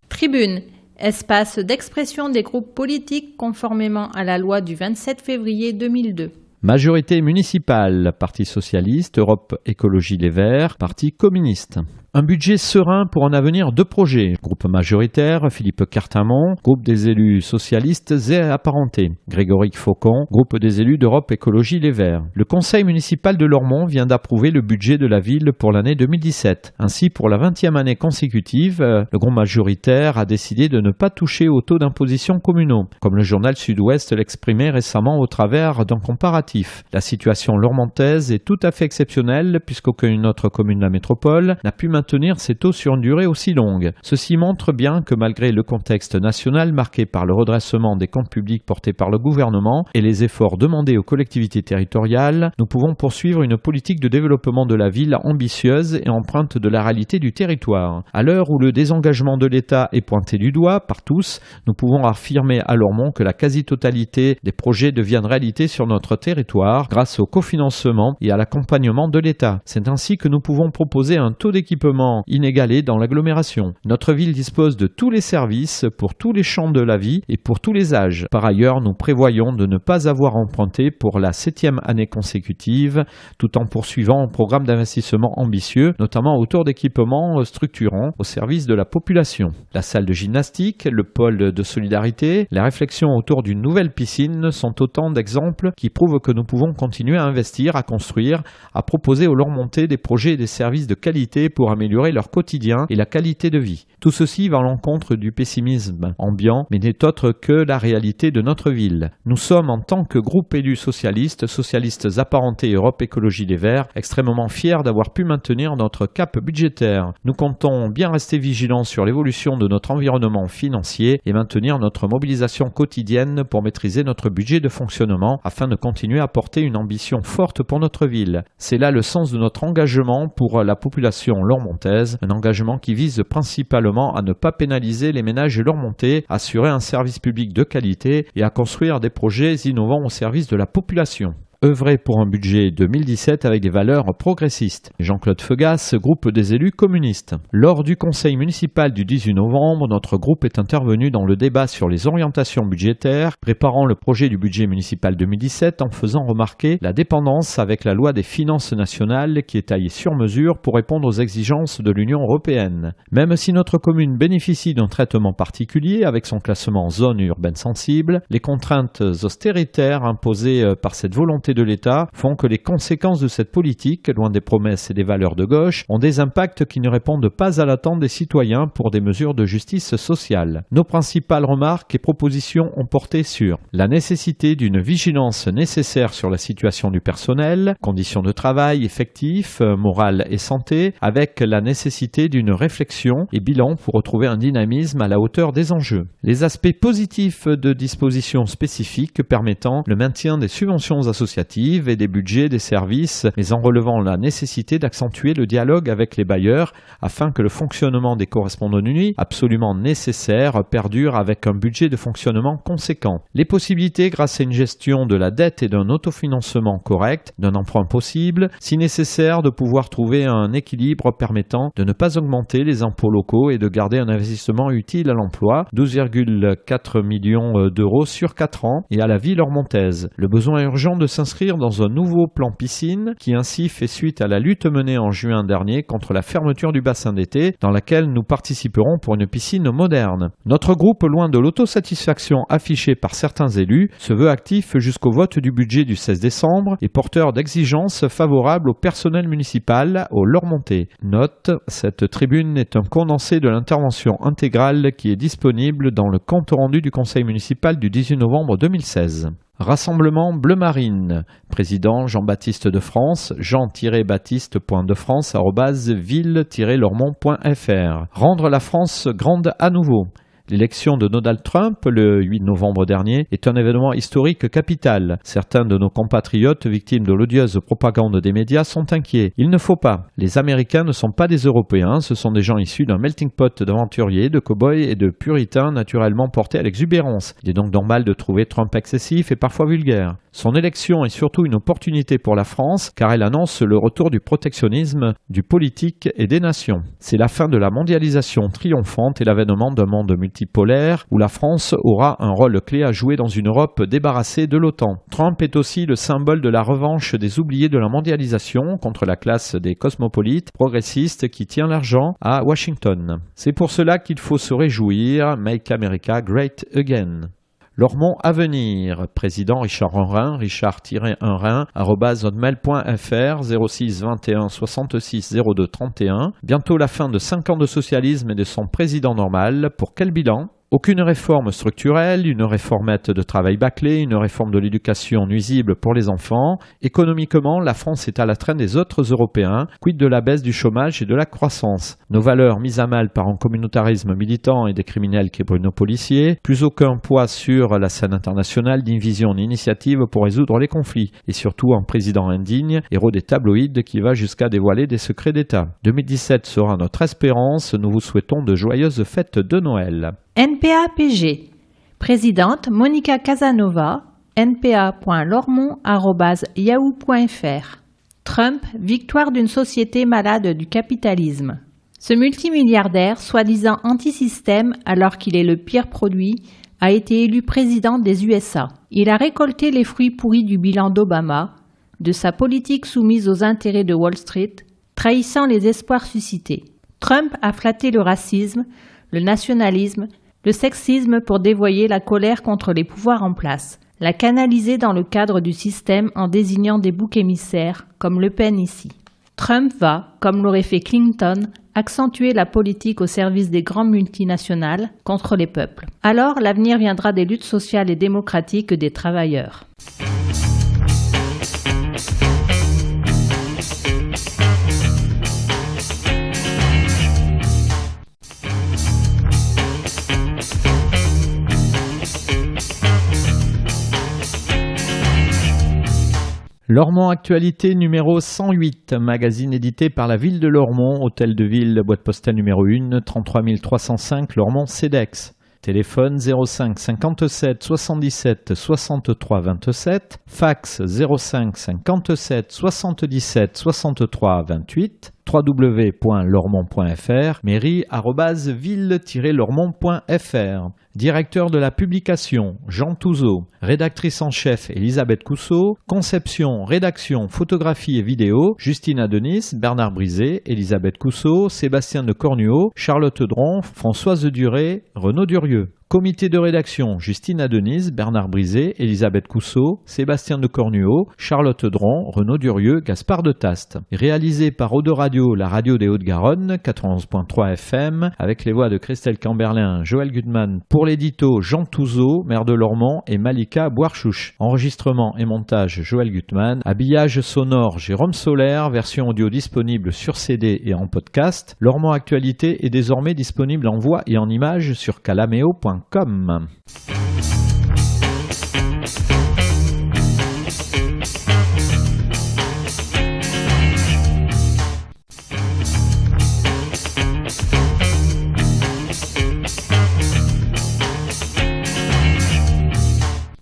Tribune, espace d'expression des groupes politiques conformément à la loi du 27 février 2002. Majorité municipale, Parti socialiste, Europe Écologie Les Verts, Parti communiste. Un budget serein pour un avenir de projets. Groupe majoritaire, Philippe Cartamont, groupe des élus socialistes et apparentés. Grégory Faucon, groupe des élus d'Europe Écologie Les Verts. Le conseil municipal de Lormont vient d'approuver le budget de la ville pour l'année 2017. Ainsi, pour la 20e année consécutive, le groupe majoritaire a décidé de ne pas toucher aux taux d'imposition communaux, comme le journal Sud-Ouest l'exprimait récemment au travers d'un comparatif. La situation lormontaise est tout à fait exceptionnelle puisqu'aucune autre commune de la métropole n'a pu maintenir ces taux sur une durée aussi longue. Ceci montre bien que malgré le contexte national marqué par le redressement des comptes publics porté par le gouvernement et les efforts demandés aux collectivités territoriales, nous pouvons poursuivre une politique de développement de la ville ambitieuse et empreinte de la réalité du territoire. À l'heure où le désengagement de l'État est pointé du doigt par tous, nous pouvons affirmer à Lormont que la quasi-totalité des projets deviennent réalité sur notre territoire grâce au cofinancement et à l'accompagnement de l'État. C'est ainsi que nous pouvons proposer un taux d'équipement inégalé dans l'agglomération. Notre ville dispose de tous les services pour tous les champs de la vie et pour tous les âges. Par ailleurs, nous prévoyons de ne pas avoir emprunté pour la 7e année consécutive, tout en poursuivant un programme d'investissement ambitieux, notamment autour d'équipements structurants au service de la population. La salle de gymnastique, le pôle de solidarité, la réflexion autour d'une nouvelle piscine sont autant d'exemples qui prouvent que nous pouvons continuer à investir, à construire, à proposer aux Lormontais des projets et des services de qualité pour améliorer leur quotidien et la qualité de vie. Tout ceci va à l'encontre du pessimisme ambiant, mais n'est autre que la réalité de notre ville. Nous sommes, en tant que groupe élu socialiste apparentés Europe Écologie Les Verts, extrêmement fiers d'avoir pu maintenir notre cap budgétaire. Nous comptons bien rester vigilants sur l'évolution de notre environnement financier et maintenir notre mobilisation quotidienne pour maîtriser notre budget de fonctionnement afin de continuer à porter une ambition forte pour notre ville. C'est là le sens de notre engagement pour la population lormontaise, un engagement qui vise principalement à ne pas pénaliser les ménages lormontais, à assurer un service public de qualité et à construire des projets innovants au service de la population. Œuvrer pour un budget 2017 avec des valeurs progressistes. Jean-Claude Feugas, groupe des élus communistes. Lors du conseil municipal du 18 novembre, notre groupe est intervenu dans le débat sur les orientations budgétaires, préparant le projet du budget municipal 2017 en faisant remarquer la dépendance avec la loi des finances nationales qui est taillée sur mesure pour répondre aux exigences de l'Union européenne. Même si notre commune bénéficie d'un traitement particulier avec son classement en zone urbaine sensible, les contraintes austéritaires imposées par cette volonté de l'État font que les conséquences de cette politique, loin des promesses et des valeurs de gauche, ont des impacts qui ne répondent pas à l'attente des citoyens pour des mesures de justice sociale. Nos principales remarques et propositions ont porté sur la nécessité d'une vigilance nécessaire sur la situation du personnel, conditions de travail, effectifs, morale et santé, avec la nécessité d'une réflexion et bilan pour retrouver un dynamisme à la hauteur des enjeux. Les aspects positifs de dispositions spécifiques permettant le maintien des subventions associatives et des budgets des services, mais en relevant la nécessité d'accentuer le dialogue avec les bailleurs afin que le fonctionnement des correspondants de nuit, absolument nécessaire, perdure avec un budget de fonctionnement conséquent. Les possibilités grâce à une gestion de la dette et d'un autofinancement correct, d'un emprunt possible, si nécessaire de pouvoir trouver un équilibre permettant de ne pas augmenter les impôts locaux et de garder un investissement utile à l'emploi, 12,4 millions d'euros sur 4 ans, et à la vie lormontaise. Le besoin urgent de s'inscrire dans un nouveau plan piscine qui ainsi fait suite à la lutte menée en juin dernier contre la fermeture du bassin d'été dans laquelle nous participerons pour une piscine moderne. Notre groupe, loin de l'autosatisfaction affichée par certains élus, se veut actif jusqu'au vote du budget du 16 décembre et porteur d'exigences favorables au personnel municipal au Lormontais. Note, cette tribune est un condensé de l'intervention intégrale qui est disponible dans le compte rendu du conseil municipal du 18 novembre 2016. Rassemblement Bleu Marine. Président Jean-Baptiste de France, jean-baptiste.defrance@ville-lormont.fr. Rendre la France grande à nouveau. L'élection de Donald Trump, le 8 novembre dernier, est un événement historique capital. Certains de nos compatriotes victimes de l'odieuse propagande des médias sont inquiets. Il ne faut pas. Les Américains ne sont pas des Européens, ce sont des gens issus d'un melting pot d'aventuriers, de cow-boys et de puritains naturellement portés à l'exubérance. Il est donc normal de trouver Trump excessif et parfois vulgaire. Son élection est surtout une opportunité pour la France, car elle annonce le retour du protectionnisme, du politique et des nations. C'est la fin de la mondialisation triomphante et l'avènement d'un monde multipolaire où la France aura un rôle clé à jouer dans une Europe débarrassée de l'OTAN. Trump est aussi le symbole de la revanche des oubliés de la mondialisation contre la classe des cosmopolites progressistes qui tient l'argent à Washington. C'est pour cela qu'il faut se réjouir. Make America Great Again. Lormont Avenir, président Richard Unrin, richard-unrin@hotmail.fr, 06 21 66 02 31. Bientôt la fin de 5 ans de socialisme et de son président normal. Pour quel bilan ? Aucune réforme structurelle, une réformette de travail bâclée, une réforme de l'éducation nuisible pour les enfants. Économiquement, la France est à la traîne des autres Européens. Quid de la baisse du chômage et de la croissance ? Nos valeurs mises à mal par un communautarisme militant et des criminels qui brûlent nos policiers. Plus aucun poids sur la scène internationale, ni vision ni initiative pour résoudre les conflits. Et surtout un président indigne, héros des tabloïds qui va jusqu'à dévoiler des secrets d'État. 2017 sera notre espérance. Nous vous souhaitons de joyeuses fêtes de Noël. NPA-PG. Présidente Monica Casanova, npa.lormont@yahoo.fr. Trump, victoire d'une société malade du capitalisme. Ce multimilliardaire, soi-disant anti-système alors qu'il est le pire produit, a été élu président des USA. Il a récolté les fruits pourris du bilan d'Obama, de sa politique soumise aux intérêts de Wall Street, trahissant les espoirs suscités. Trump a flatté le racisme, le nationalisme, le sexisme pour dévoyer la colère contre les pouvoirs en place, l'a canalisé dans le cadre du système en désignant des boucs émissaires, comme Le Pen ici. Trump va, comme l'aurait fait Clinton, accentuer la politique au service des grandes multinationales contre les peuples. Alors l'avenir viendra des luttes sociales et démocratiques des travailleurs. Lormont Actualité numéro 108, magazine édité par la ville de Lormont, hôtel de ville, boîte postale numéro 1, 33 305 Lormont CEDEX. Téléphone 05 57 77 63 27, fax 05 57 77 63 28, www.lormont.fr, mairie@ville-lormont.fr. Directeur de la publication, Jean Touzeau. Rédactrice en chef, Elisabeth Cousseau. Conception, rédaction, photographie et vidéo, Justina Denis, Bernard Brisé, Elisabeth Cousseau, Sébastien de Cornuau, Charlotte Dron, Françoise Duré, Renaud Durieux. Comité de rédaction, Justina Denise, Bernard Brisé, Elisabeth Cousseau, Sébastien de Cornuau, Charlotte Dron, Renaud Durieux, Gaspard de Taste. Réalisé par Eau de Radio, la radio des Hauts-de-Garonne, 91.3 FM, avec les voix de Christelle Camberlin, Joël Gutmann, pour l'édito Jean Touzeau, maire de Lormont, et Malika Boirchouche. Enregistrement et montage Joël Gutmann. Habillage sonore Jérôme Solaire, version audio disponible sur CD et en podcast. Lormont Actualité est désormais disponible en voix et en images sur calameo.com.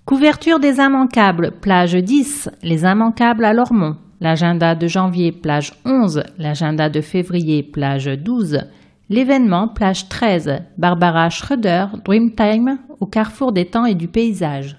Couverture des immanquables, plage 10, les immanquables à Lormont. L'agenda de janvier, plage 11, l'agenda de février, plage 12. L'événement, plage 13, Barbara Schroeder, Dreamtime, au carrefour des temps et du paysage.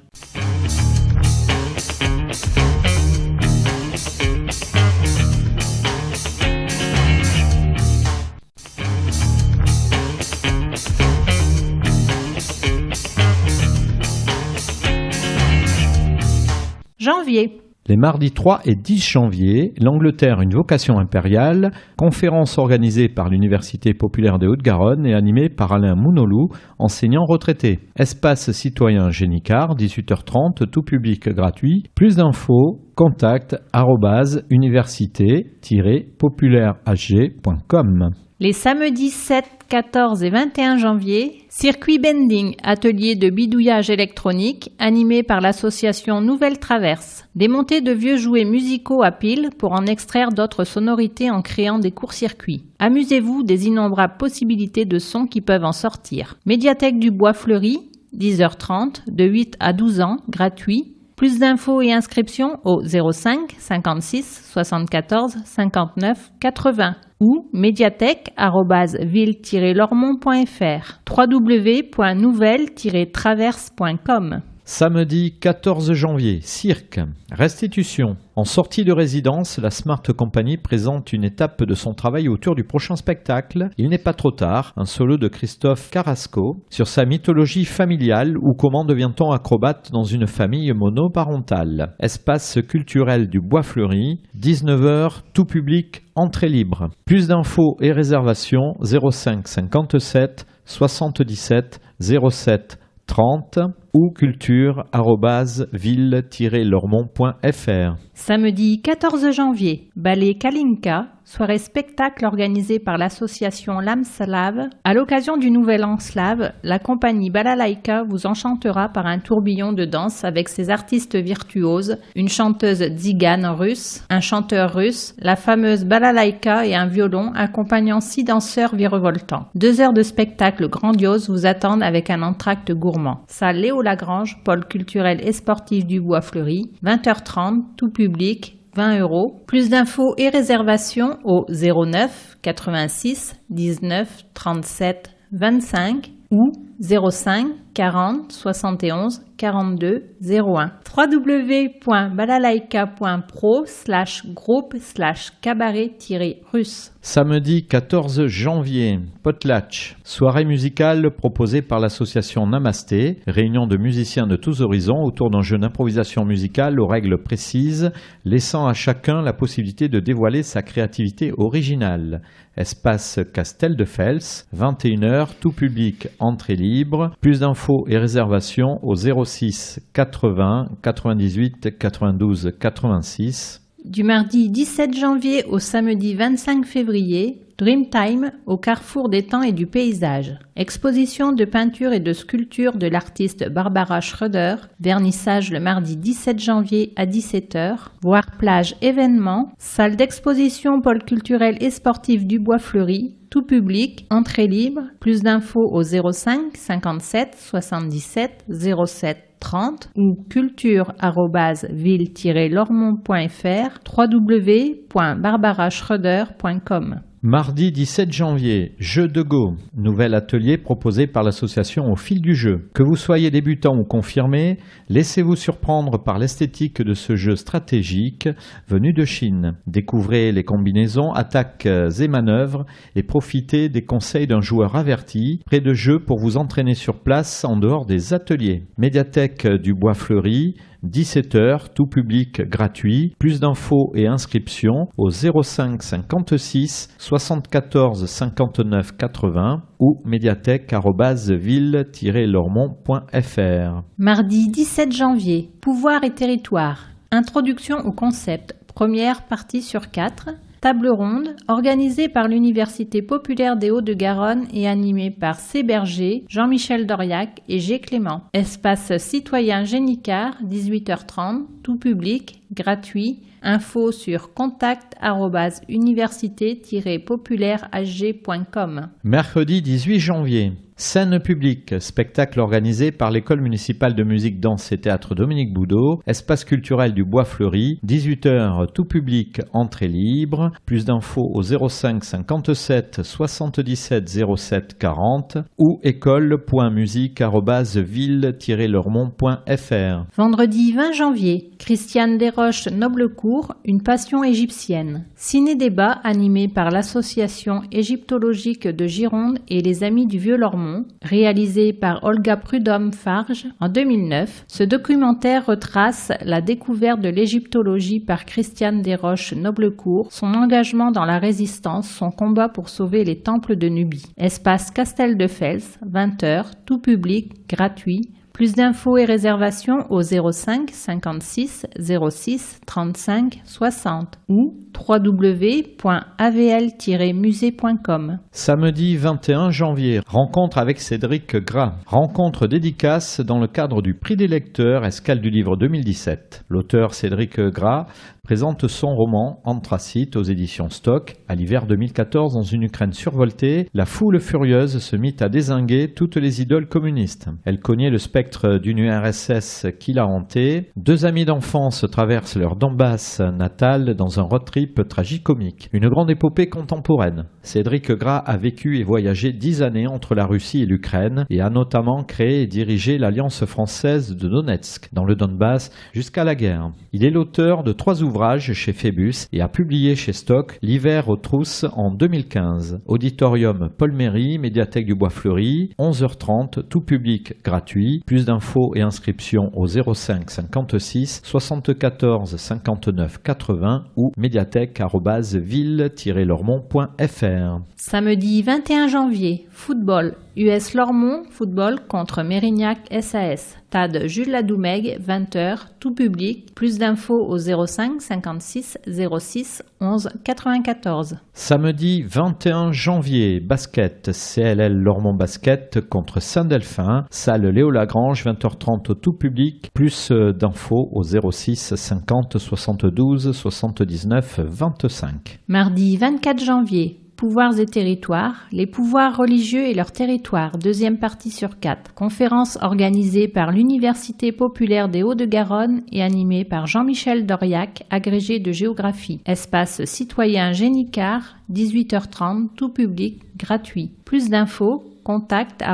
Janvier. Les mardis 3 et 10 janvier, l'Angleterre, une vocation impériale, conférence organisée par l'Université populaire des Hauts-de-Garonne et animée par Alain Mounolou, enseignant retraité. Espace citoyen Génicard, 18h30, tout public gratuit. Plus d'infos, contact @université-populaireag.com. Les samedis 7, 14 et 21 janvier, circuit bending, atelier de bidouillage électronique animé par l'association Nouvelle Traverse. Démontée de vieux jouets musicaux à piles pour en extraire d'autres sonorités en créant des courts-circuits. Amusez-vous des innombrables possibilités de sons qui peuvent en sortir. Médiathèque du Bois Fleuri, 10h30, de 8 à 12 ans, gratuit. Plus d'infos et inscriptions au 05 56 74 59 80 ou médiathèque@ville-lormont.fr www.nouvelle-traverse.com. Samedi 14 janvier, cirque, restitution. En sortie de résidence, la Smart Company présente une étape de son travail autour du prochain spectacle. Il n'est pas trop tard, un solo de Christophe Carrasco sur sa mythologie familiale ou comment devient-on acrobate dans une famille monoparentale. Espace culturel du Bois Fleuri, 19h, tout public, entrée libre. Plus d'infos et réservations 05 57 77 07 30 ou culture@ville-lormont.fr. Samedi 14 janvier, ballet Kalinka, soirée spectacle organisée par l'association L'Âme Slave. À l'occasion du Nouvel An slave, la compagnie Balalaïka vous enchantera par un tourbillon de danse avec ses artistes virtuoses, une chanteuse tzigane russe, un chanteur russe, la fameuse Balalaïka et un violon accompagnant 6 danseurs virevoltants. 2 heures de spectacle grandiose vous attendent avec un entracte gourmand. Salle Léo Lagrange, pôle culturel et sportif du Bois Fleuri, 20h30, tout public, 20 €. Plus d'infos et réservations au 09 86 19 37 25 ou 05 40 71 42 01. www.balalaika.pro/groupe/cabaret-russe. Samedi 14 janvier, potlatch, soirée musicale proposée par l'association Namasté, réunion de musiciens de tous horizons autour d'un jeu d'improvisation musicale aux règles précises, laissant à chacun la possibilité de dévoiler sa créativité originale. Espace Castel de Fels, 21h, tout public, entrée libre. Plus d'infos et réservations au 06 80 98 92 86. Du mardi 17 janvier au samedi 25 février, Dreamtime au carrefour des temps et du paysage. Exposition de peinture et de sculpture de l'artiste Barbara Schroeder. Vernissage le mardi 17 janvier à 17h. Voir plage événements. Salle d'exposition pôle culturel et sportif du Bois Fleuri. Tout public, entrée libre. Plus d'infos au 05 57 77 07 30 ou culture@ville-lormont.fr www.barbaraschroeder.com. Mardi 17 janvier, Jeu de Go, nouvel atelier proposé par l'association Au Fil du Jeu. Que vous soyez débutant ou confirmé, laissez-vous surprendre par l'esthétique de ce jeu stratégique venu de Chine. Découvrez les combinaisons, attaques et manœuvres et profitez des conseils d'un joueur averti, prêt de jeu pour vous entraîner sur place en dehors des ateliers. Médiathèque du Bois Fleuri, 17h, tout public gratuit. Plus d'infos et inscriptions au 05 56 74 59 80 ou médiathèque@ville-lormont.fr. Mardi 17 janvier, Pouvoir et territoire. Introduction au concept, première partie sur 4. Table ronde, organisée par l'Université populaire des Hauts-de-Garonne et animée par C. Berger, Jean-Michel Doriac et G. Clément. Espace citoyen Génicard, 18h30, tout public, gratuit. Info sur contact@université-populaireag.com. Mercredi 18 janvier. Scène publique, spectacle organisé par l'École municipale de musique, danse et théâtre Dominique Boudot, espace culturel du Bois Fleuri, 18h, tout public, entrée libre. Plus d'infos au 05 57 77 07 40 ou école.musique@ville-lormont.fr. Vendredi 20 janvier, Christiane Desrosiers Desroches-Noblecourt, une passion égyptienne. Ciné-débat animé par l'association égyptologique de Gironde et les Amis du Vieux-Lormont, réalisé par Olga Prudhomme-Farge en 2009. Ce documentaire retrace la découverte de l'égyptologie par Christiane Desroches-Noblecourt, son engagement dans la résistance, son combat pour sauver les temples de Nubie. Espace Castel de Fels, 20h, tout public, gratuit. Plus d'infos et réservations au 05 56 06 35 60 ou www.avl-musée.com. Samedi 21 janvier, rencontre avec Cédric Gras. Rencontre dédicace dans le cadre du Prix des lecteurs Escale du livre 2017. L'auteur Cédric Gras présente son roman Anthracite aux éditions Stock. À l'hiver 2014, dans une Ukraine survoltée, la foule furieuse se mit à dézinguer toutes les idoles communistes. Elle cognait le spectre d'une URSS qui l'a hantée. Deux amis d'enfance traversent leur Donbass natal dans un road trip tragicomique. Une grande épopée contemporaine. Cédric Gras a vécu et voyagé 10 années entre la Russie et l'Ukraine et a notamment créé et dirigé l'Alliance française de Donetsk dans le Donbass jusqu'à la guerre. Il est l'auteur de 3 ouvrages chez Phébus et a publié chez Stock L'hiver aux trousses en 2015. Auditorium Paul Méry, médiathèque du Bois-Fleuri, 11h30, tout public gratuit. Plus d'infos et inscriptions au 05 56 74 59 80 ou médiathèque@ville-lormont.fr. Samedi 21 janvier, football. US Lormont, football contre Mérignac SAS. Stade Jules Ladoumègue, 20h, tout public. Plus d'infos au 05 56 06 11 94. Samedi 21 janvier, basket. CLL Lormont Basket contre Saint-Delphin. Salle Léo Lagrange, 20h30 tout public. Plus d'infos au 06 50 72 79 25. Mardi 24 janvier. Pouvoirs et territoires, les pouvoirs religieux et leurs territoires, deuxième partie sur 4. Conférence organisée par l'Université populaire des Hauts-de-Garonne et animée par Jean-Michel Doriac, agrégé de géographie. Espace citoyen Génicard, 18h30, tout public, gratuit. Plus d'infos, contact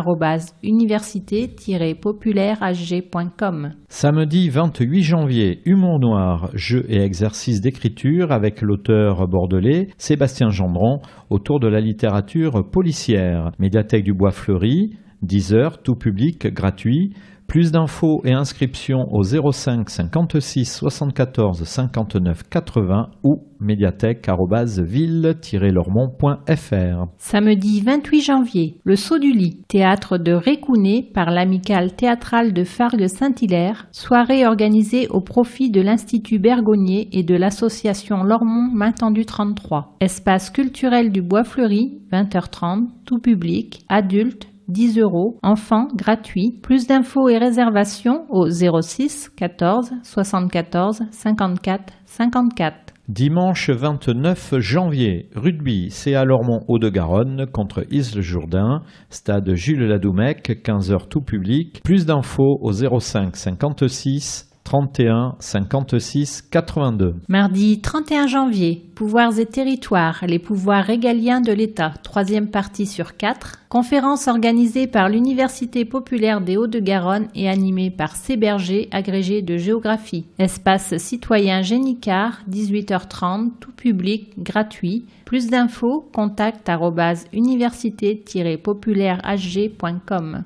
@université-populairehg.com. Samedi 28 janvier, humour noir, jeux et exercices d'écriture avec l'auteur bordelais Sébastien Gendron autour de la littérature policière. Médiathèque du Bois-Fleuri, 10h, tout public, gratuit. Plus d'infos et inscriptions au 05 56 74 59 80 ou médiathèque@ville-lormont.fr. Samedi 28 janvier, le Saut du Lit, théâtre de Récounet par l'Amicale théâtrale de Fargues-Saint-Hilaire, soirée organisée au profit de l'Institut Bergonier et de l'association Lormont Main Tendue 33. Espace culturel du Bois-Fleuri, 20h30, tout public, adultes, 10 €, enfants, gratuit. Plus d'infos et réservations au 06 14 74 54 54. Dimanche 29 janvier, rugby, CA Lormont Hauts-de-Garonne contre Isle-Jourdain, stade Jules Ladoumèque, 15h tout public. Plus d'infos au 05 56 31 56 82. Mardi 31 janvier, pouvoirs et territoires, les pouvoirs régaliens de l'État, troisième partie sur 4. Conférence organisée par l'Université populaire des Hauts-de-Garonne et animée par C. Berger, agrégé de géographie. Espace citoyen Génicard, 18h30, tout public, gratuit. Plus d'infos, contact @université-populairehg.com.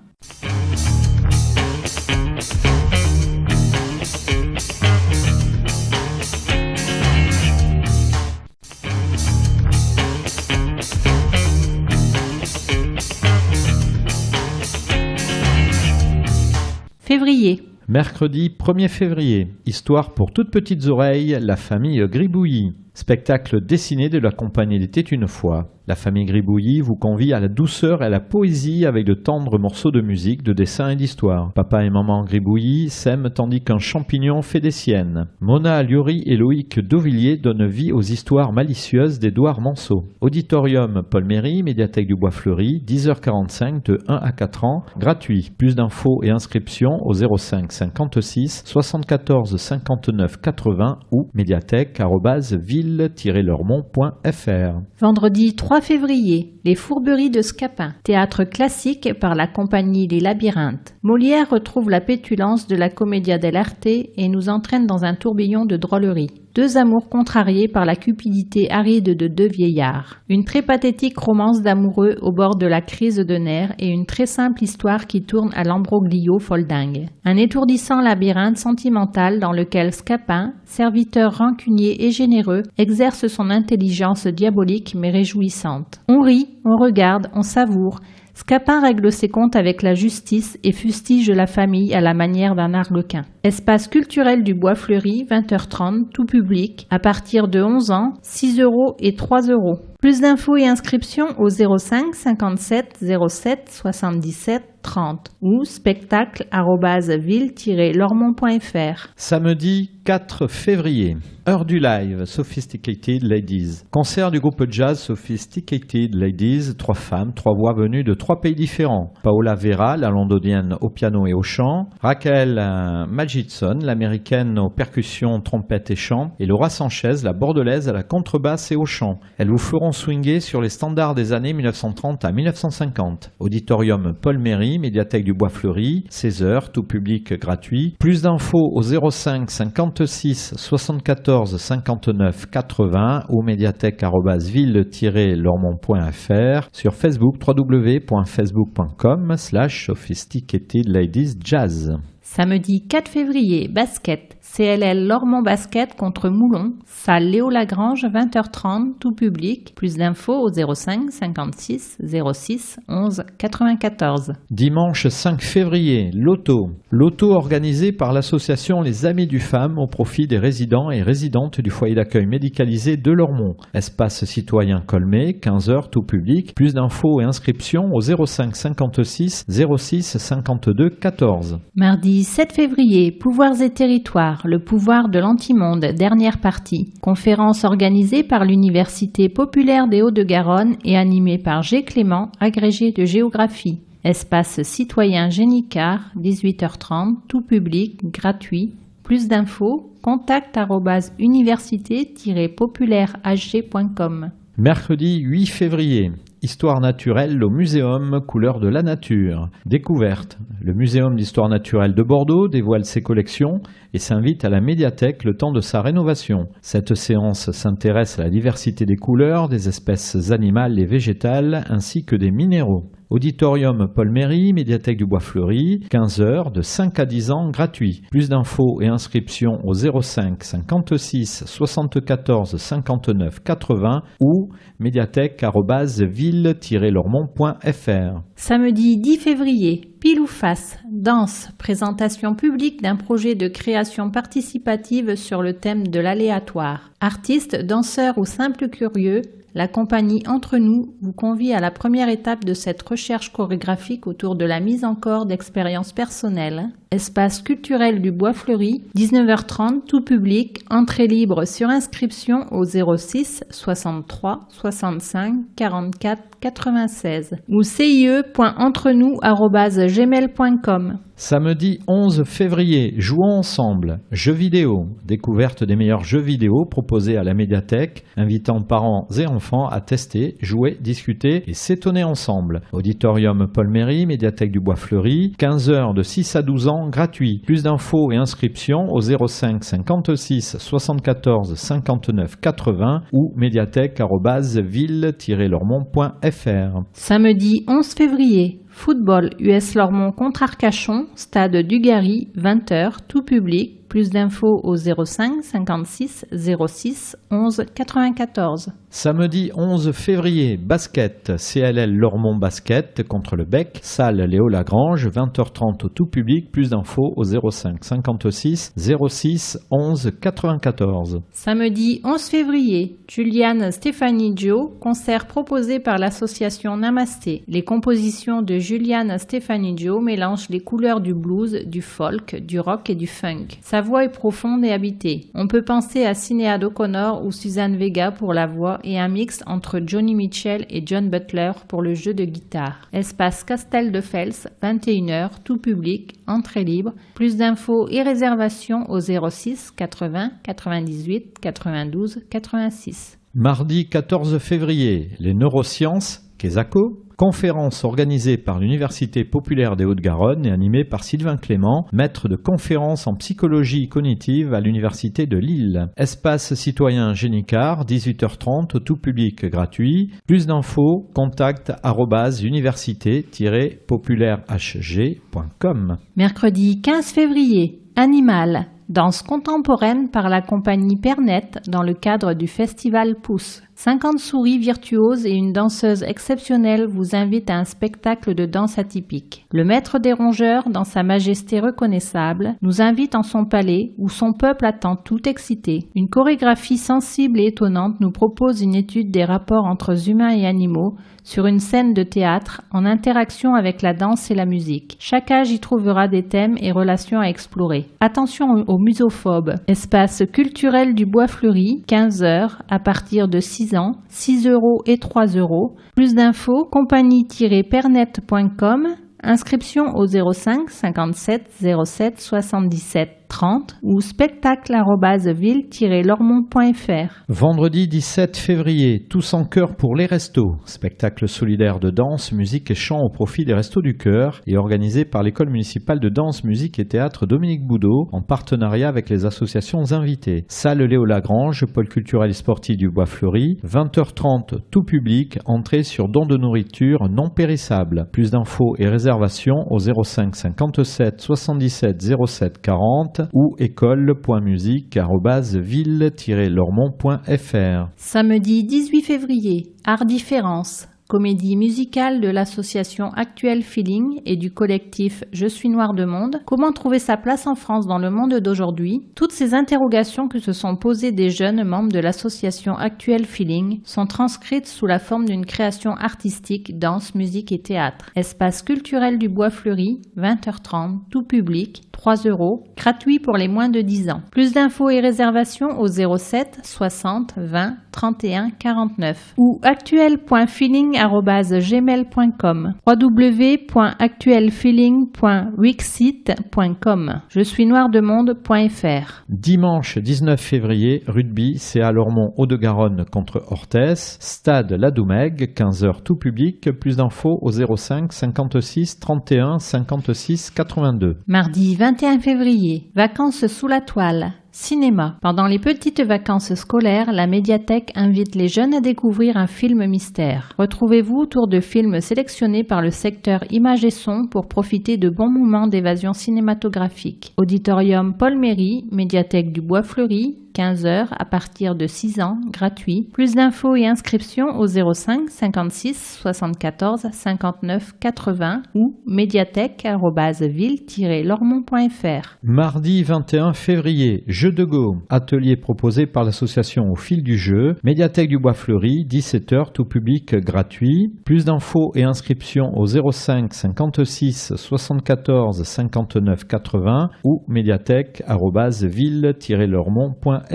Février. Mercredi 1er février, histoire pour toutes petites oreilles, la famille Gribouillis. Spectacle dessiné de la compagnie d'été une fois. La famille Gribouillis vous convie à la douceur et à la poésie avec de tendres morceaux de musique, de dessin et d'histoire. Papa et maman Gribouillis s'aiment tandis qu'un champignon fait des siennes. Mona Liori et Loïc Dauvilliers donnent vie aux histoires malicieuses d'Édouard Manceau. Auditorium Paul Méry, médiathèque du Bois-Fleuri, 10h45 de 1 à 4 ans, gratuit. Plus d'infos et inscriptions au 05 56 74 59 80 ou médiathèque@ville ville-lormont.fr. Vendredi 3 février, Les Fourberies de Scapin, théâtre classique par la compagnie Les Labyrinthes. Molière retrouve la pétulance de la commedia dell'arte et nous entraîne dans un tourbillon de drôlerie. Deux amours contrariés par la cupidité aride de deux vieillards. Une très pathétique romance d'amoureux au bord de la crise de nerfs et une très simple histoire qui tourne à l'ambroglio foldingue. Un étourdissant labyrinthe sentimental dans lequel Scapin, serviteur rancunier et généreux, exerce son intelligence diabolique mais réjouissante. On rit, on regarde, on savoure. Scapin règle ses comptes avec la justice et fustige la famille à la manière d'un arlequin. Espace culturel du Bois Fleuri, 20h30, tout public, à partir de 11 ans, 6 € et 3 €. Plus d'infos et inscriptions au 05 57 07 77 30 ou spectacle@ville-lormont.fr. Samedi 4 février, heure du live, Sophisticated Ladies. Concert du groupe jazz Sophisticated Ladies, 3 femmes, 3 voix venues de 3 pays différents. Paola Vera, la londonienne au piano et au chant, Raquel Magidson, l'américaine aux percussions, trompette et chant, et Laura Sanchez, la bordelaise à la contrebasse et au chant. Elles vous feront swinger sur les standards des années 1930 à 1950. Auditorium Paul Méry, médiathèque du Bois Fleuri, 16h, tout public gratuit. Plus d'infos au 05 56 74 59 80 ou médiathèque@ville-lormont.fr, sur Facebook www.facebook.com/sophisticatedladiesjazz. Samedi 4 février, basket. CLL Lormont Basket contre Moulon, salle Léo Lagrange, 20h30, tout public. Plus d'infos au 05 56 06 11 94. Dimanche 5 février, loto. Loto organisé par l'association Les Amis du Femme au profit des résidents et résidentes du foyer d'accueil médicalisé de Lormont. Espace citoyen Colmé, 15h, tout public. Plus d'infos et inscriptions au 05 56 06 52 14. Mardi 7 février, Pouvoirs et territoires, le pouvoir de l'antimonde, dernière partie. Conférence organisée par l'Université populaire des Hauts-de-Garonne et animée par G. Clément, agrégé de géographie. Espace citoyen Génicard, 18h30, tout public, gratuit. Plus d'infos, contact@université-populairehg.com. Mercredi 8 février, Histoire naturelle au Muséum Couleurs de la Nature. Découverte. Le Muséum d'Histoire naturelle de Bordeaux dévoile ses collections et s'invite à la médiathèque le temps de sa rénovation. Cette séance s'intéresse à la diversité des couleurs, des espèces animales et végétales, ainsi que des minéraux. Auditorium Paul Méry, médiathèque du Bois Fleuri, 15h, de 5 à 10 ans, gratuit. Plus d'infos et inscriptions au 05 56 74 59 80 ou médiathèque@ville-lormont.fr. Samedi 10 février, Pile ou face, danse, présentation publique d'un projet de création participative sur le thème de l'aléatoire. Artistes, danseurs ou simples curieux, la compagnie Entre nous vous convie à la première étape de cette recherche chorégraphique autour de la mise en corps d'expériences personnelles. Espace culturel du Bois Fleuri, 19h30, tout public, entrée libre sur inscription au 06 63 65 44 96 ou cie.entrenous@gmail.com. Samedi 11 février, jouons ensemble. Jeux vidéo. Découverte des meilleurs jeux vidéo proposés à la médiathèque, invitant parents et enfants à tester, jouer, discuter et s'étonner ensemble. Auditorium Paul Méry, médiathèque du Bois Fleuri, 15h de 6 à 12 ans, gratuit. Plus d'infos et inscriptions au 05 56 74 59 80 ou médiathèque@ville-lormont.fr. Samedi 11 février, football US Lormont contre Arcachon, stade Dugarry, 20h, tout public. Plus d'infos au 05 56 06 11 94. Samedi 11 février, basket, CLL Lormont Basket contre le Bec, salle Léo Lagrange, 20h30 au tout public. Plus d'infos au 05 56 06 11 94. Samedi 11 février, Juliane Stéphanie Joe, concert proposé par l'association Namasté. Les compositions de Julian Stefanidio mélange les couleurs du blues, du folk, du rock et du funk. Sa voix est profonde et habitée. On peut penser à Sinéad O'Connor ou Suzanne Vega pour la voix et un mix entre Johnny Mitchell et John Butler pour le jeu de guitare. Espace Castel de Fels, 21h, tout public, entrée libre. Plus d'infos et réservations au 06 80 98 92 86. Mardi 14 février, les neurosciences, Quesaco. Conférence organisée par l'Université populaire des Hauts-de-Garonne et animée par Sylvain Clément, maître de conférences en psychologie cognitive à l'Université de Lille. Espace citoyen Génicard, 18h30, tout public gratuit. Plus d'infos, contact @université-populairehg.com. Mercredi 15 février, Animal, danse contemporaine par la compagnie Pernette dans le cadre du festival Pousse. 50 souris virtuoses et une danseuse exceptionnelle vous invitent à un spectacle de danse atypique. Le maître des rongeurs, dans sa majesté reconnaissable, nous invite en son palais où son peuple attend tout excité. Une chorégraphie sensible et étonnante nous propose une étude des rapports entre humains et animaux sur une scène de théâtre en interaction avec la danse et la musique. Chaque âge y trouvera des thèmes et relations à explorer. Attention aux musophobes. Espace culturel du Bois Fleuri, 15h, à partir de 6 ans, 6 € et 3 €. Plus d'infos, compagnie-pernette.com. Inscription au 05 57 07 77 30 ou spectacle@ville-lormont.fr. Vendredi 17 février, Tous en chœur pour les restos. Spectacle solidaire de danse, musique et chant au profit des restos du cœur et organisé par l'école municipale de danse, musique et théâtre Dominique Boudot en partenariat avec les associations invitées. Salle Léo Lagrange, pôle culturel et sportif du Bois Fleuri, 20h30, tout public, entrée sur don de nourriture non périssable. Plus d'infos et réservations au 05 57 77 07 40 ou école.musique@ville-lormont.fr. Samedi 18 février, Art Différence. Comédie musicale de l'association Actuel Feeling et du collectif Je suis noir de monde. Comment trouver sa place en France dans le monde d'aujourd'hui? Toutes ces interrogations que se sont posées des jeunes membres de l'association Actuel Feeling sont transcrites sous la forme d'une création artistique, danse, musique et théâtre. Espace culturel du Bois Fleuri, 20h30, tout public, 3 €, gratuit pour les moins de 10 ans. Plus d'infos et réservations au 07 60 20 31 49 ou actuel.feeling@gmail.com, www.actuelfeeling.wixsite.com, je suis noirdemonde.fr. Dimanche 19 février, rugby, CA Lormont Hauts-de-Garonne contre Orthès, stade Ladoumègue, 15h tout public. Plus d'infos au 05 56 31 56 82. Mardi 21 février, vacances sous la toile. Cinéma. Pendant les petites vacances scolaires, la médiathèque invite les jeunes à découvrir un film mystère. Retrouvez-vous autour de films sélectionnés par le secteur images et son pour profiter de bons moments d'évasion cinématographique. Auditorium Paul Méry, médiathèque du Bois Fleuri, 15h à partir de 6 ans, gratuit. Plus d'infos et inscriptions au 05 56 74 59 80 ou médiathèque@ville-lormont.fr. Mardi 21 février, Jeux de Go, atelier proposé par l'association Au fil du jeu, médiathèque du Bois Fleuri, 17h, tout public gratuit. Plus d'infos et inscriptions au 05 56 74 59 80 ou médiathèque@ville-lormont.fr.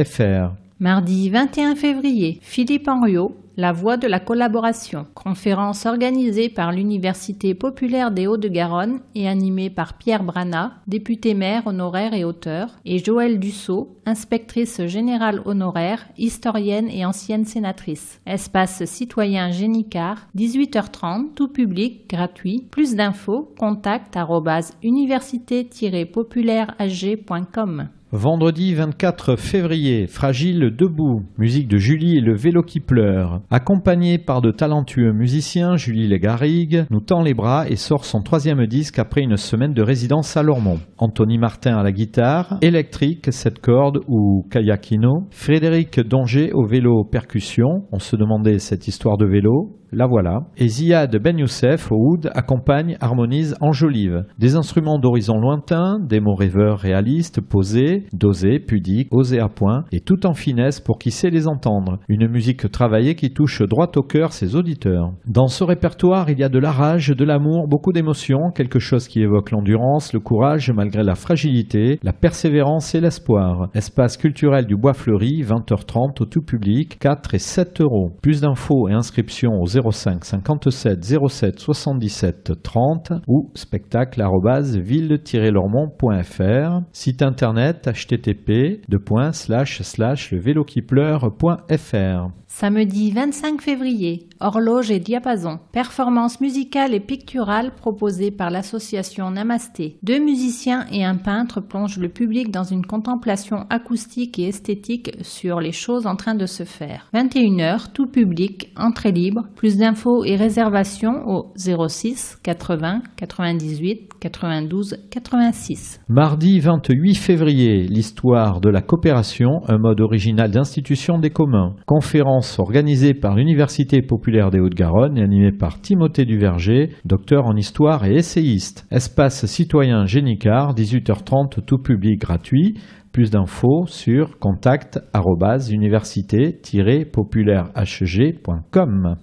Mardi 21 février, Philippe Henriot, la voie de la collaboration. Conférence organisée par l'Université populaire des Hauts-de-Garonne et animée par Pierre Brana, député maire honoraire et auteur, et Joëlle Dussault, inspectrice générale honoraire, historienne et ancienne sénatrice. Espace citoyen Génicard, 18h30, tout public, gratuit. Plus d'infos, contact @université-populairehg.com. Vendredi 24 février, Fragile debout, musique de Julie et le vélo qui pleure. Accompagnée par de talentueux musiciens, Julie Légarrigue nous tend les bras et sort son 3e disque après une semaine de résidence à Lormont. Anthony Martin à la guitare, électrique, 7 cordes ou kayakino. Frédéric Donger au vélo percussion, on se demandait cette histoire de vélo. la voilà, et Ziad Ben Youssef au oud accompagne, harmonise, enjolive. Des instruments d'horizon lointain, des mots rêveurs réalistes, posés, dosés, pudiques, osés à point, et tout en finesse pour qui sait les entendre. Une musique travaillée qui touche droit au cœur ses auditeurs. Dans ce répertoire, il y a de la rage, de l'amour, beaucoup d'émotions, quelque chose qui évoque l'endurance, le courage malgré la fragilité, la persévérance et l'espoir. Espace culturel du Bois Fleuri, 20h30 au tout public, 4 et 7 euros. Plus d'infos et inscriptions au 05 57 07 77 30 ou spectacle@ville-lormont.fr. Site internet http://leveloquipleure.fr. Samedi 25 février, horloge et diapason. Performance musicale et picturale proposée par l'association Namasté. 2 musiciens et un peintre plongent le public dans une contemplation acoustique et esthétique sur les choses en train de se faire. 21h, tout public, entrée libre. Plus d'infos et réservations au 06 80 98 92 86. Mardi 28 février, l'histoire de la coopération, un mode original d'institution des communs. Conférence organisée par l'Université populaire des Hauts-de-Garonne et animée par Timothée Duverger, docteur en histoire et essayiste. Espace citoyen Génicard, 18h30, tout public gratuit. Plus d'infos sur contact@université-populairehg.com.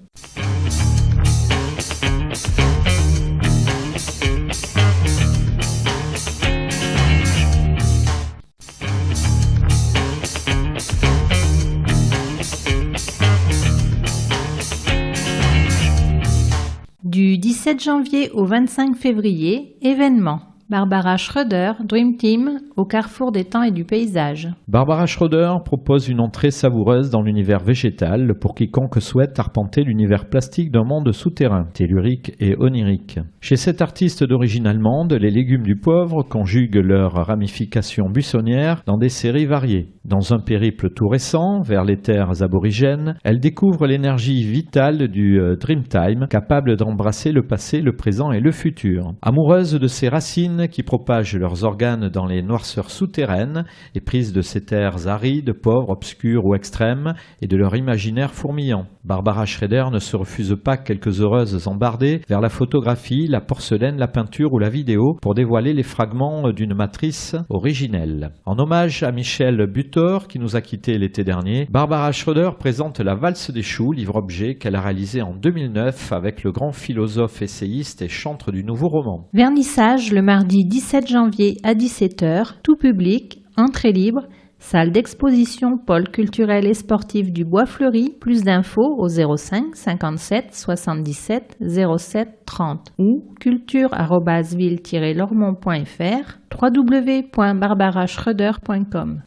Du 17 janvier au 25 février, événements. Barbara Schroeder, Dream Team, au carrefour des temps et du paysage. Barbara Schroeder propose une entrée savoureuse dans l'univers végétal pour quiconque souhaite arpenter l'univers plastique d'un monde souterrain, tellurique et onirique. Chez cette artiste d'origine allemande, les légumes du pauvre conjuguent leurs ramifications buissonnières dans des séries variées. Dans un périple tout récent, vers les terres aborigènes, elle découvre l'énergie vitale du Dreamtime, capable d'embrasser le passé, le présent et le futur. Amoureuse de ses racines qui propagent leurs organes dans les noirceurs souterraines, et prise de ces terres arides, pauvres, obscures ou extrêmes, et de leur imaginaire fourmillant. Barbara Schroeder ne se refuse pas quelques heureuses embardées vers la photographie, la porcelaine, la peinture ou la vidéo pour dévoiler les fragments d'une matrice originelle. En hommage à Michel Butor, qui nous a quittés l'été dernier, Barbara Schroeder présente La Valse des choux, livre-objet qu'elle a réalisé en 2009 avec le grand philosophe essayiste et chantre du nouveau roman. Vernissage le mardi 17 janvier à 17h, tout public, entrée libre, salle d'exposition pôle culturel et sportif du Bois Fleuri. Plus d'infos au 05 57 77 07 30 ou culture@ville-lormont.fr, www.barbaraschroeder.com.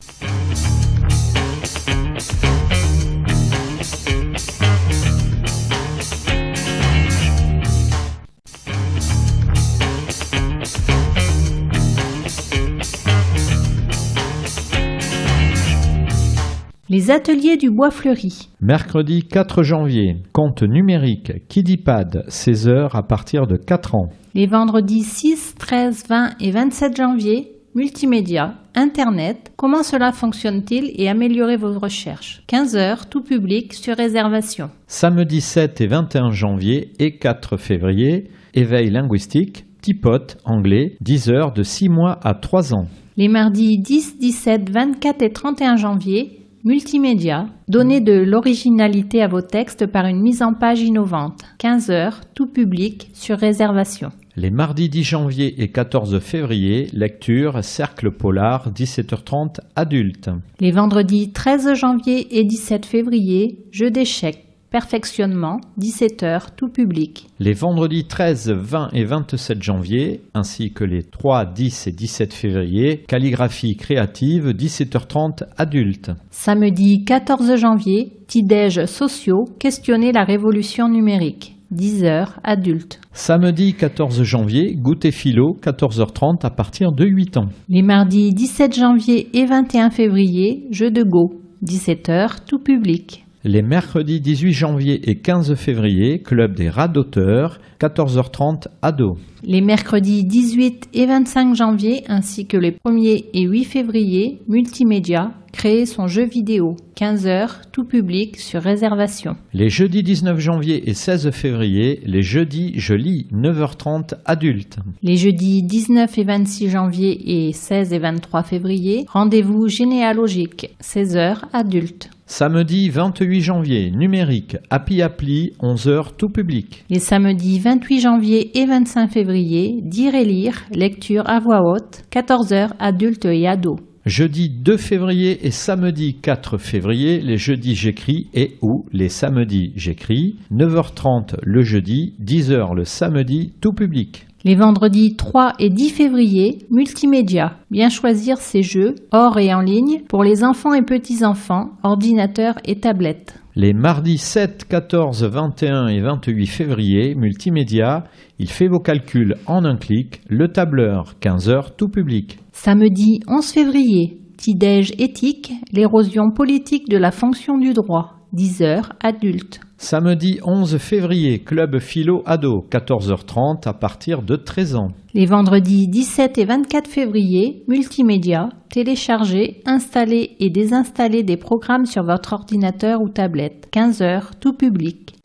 Les ateliers du Bois Fleuri. Mercredi 4 janvier, compte numérique, KidiPad, 16h à partir de 4 ans. Les vendredis 6, 13, 20 et 27 janvier, multimédia, Internet, comment cela fonctionne-t-il et améliorer vos recherches. 15h, tout public, sur réservation. Samedi 7 et 21 janvier et 4 février, éveil linguistique, Tipote, anglais, 10h de 6 mois à 3 ans. Les mardis 10, 17, 24 et 31 janvier, multimédia, donnez de l'originalité à vos textes par une mise en page innovante. 15h, tout public, sur réservation. Les mardis 10 janvier et 14 février, lecture, cercle polar, 17h30, adultes. Les vendredis 13 janvier et 17 février, jeu d'échecs, perfectionnement, 17h, tout public. Les vendredis 13, 20 et 27 janvier, ainsi que les 3, 10 et 17 février, calligraphie créative, 17h30, adultes. Samedi 14 janvier, petit-déj sociaux, questionner la révolution numérique. 10h, adultes. Samedi 14 janvier, goûter philo, 14h30 à partir de 8 ans. Les mardis 17 janvier et 21 février, jeu de Go, 17h, tout public. Les mercredis 18 janvier et 15 février, Club des radoteurs, 14h30 ados. Les mercredis 18 et 25 janvier ainsi que les 1er et 8 février, Multimédia, créer son jeu vidéo, 15h, tout public sur réservation. Les jeudis 19 janvier et 16 février, les jeudis je lis, 9h30 adultes. Les jeudis 19 et 26 janvier et 16 et 23 février, rendez-vous généalogique, 16h adultes. Samedi 28 janvier, numérique, Appli, 11h tout public. Les samedis 28 janvier et 25 février, dire et lire, lecture à voix haute, 14h adultes et ados. Jeudi 2 février et samedi 4 février, les jeudis j'écris et ou les samedis j'écris, 9h30 le jeudi, 10h le samedi, tout public. Les vendredis 3 et 10 février, Multimédia. Bien choisir ses jeux, hors et en ligne, pour les enfants et petits-enfants, ordinateurs et tablettes. Les mardis 7, 14, 21 et 28 février, Multimédia, il fait vos calculs en un clic, le tableur, 15h, tout public. Samedi 11 février, petit-déj éthique, l'érosion politique de la fonction du droit, 10h, adultes. Samedi 11 février, Club Philo Ado, 14h30 à partir de 13 ans. Les vendredis 17 et 24 février, Multimédia, télécharger, installer et désinstaller des programmes sur votre ordinateur ou tablette, 15h, tout public.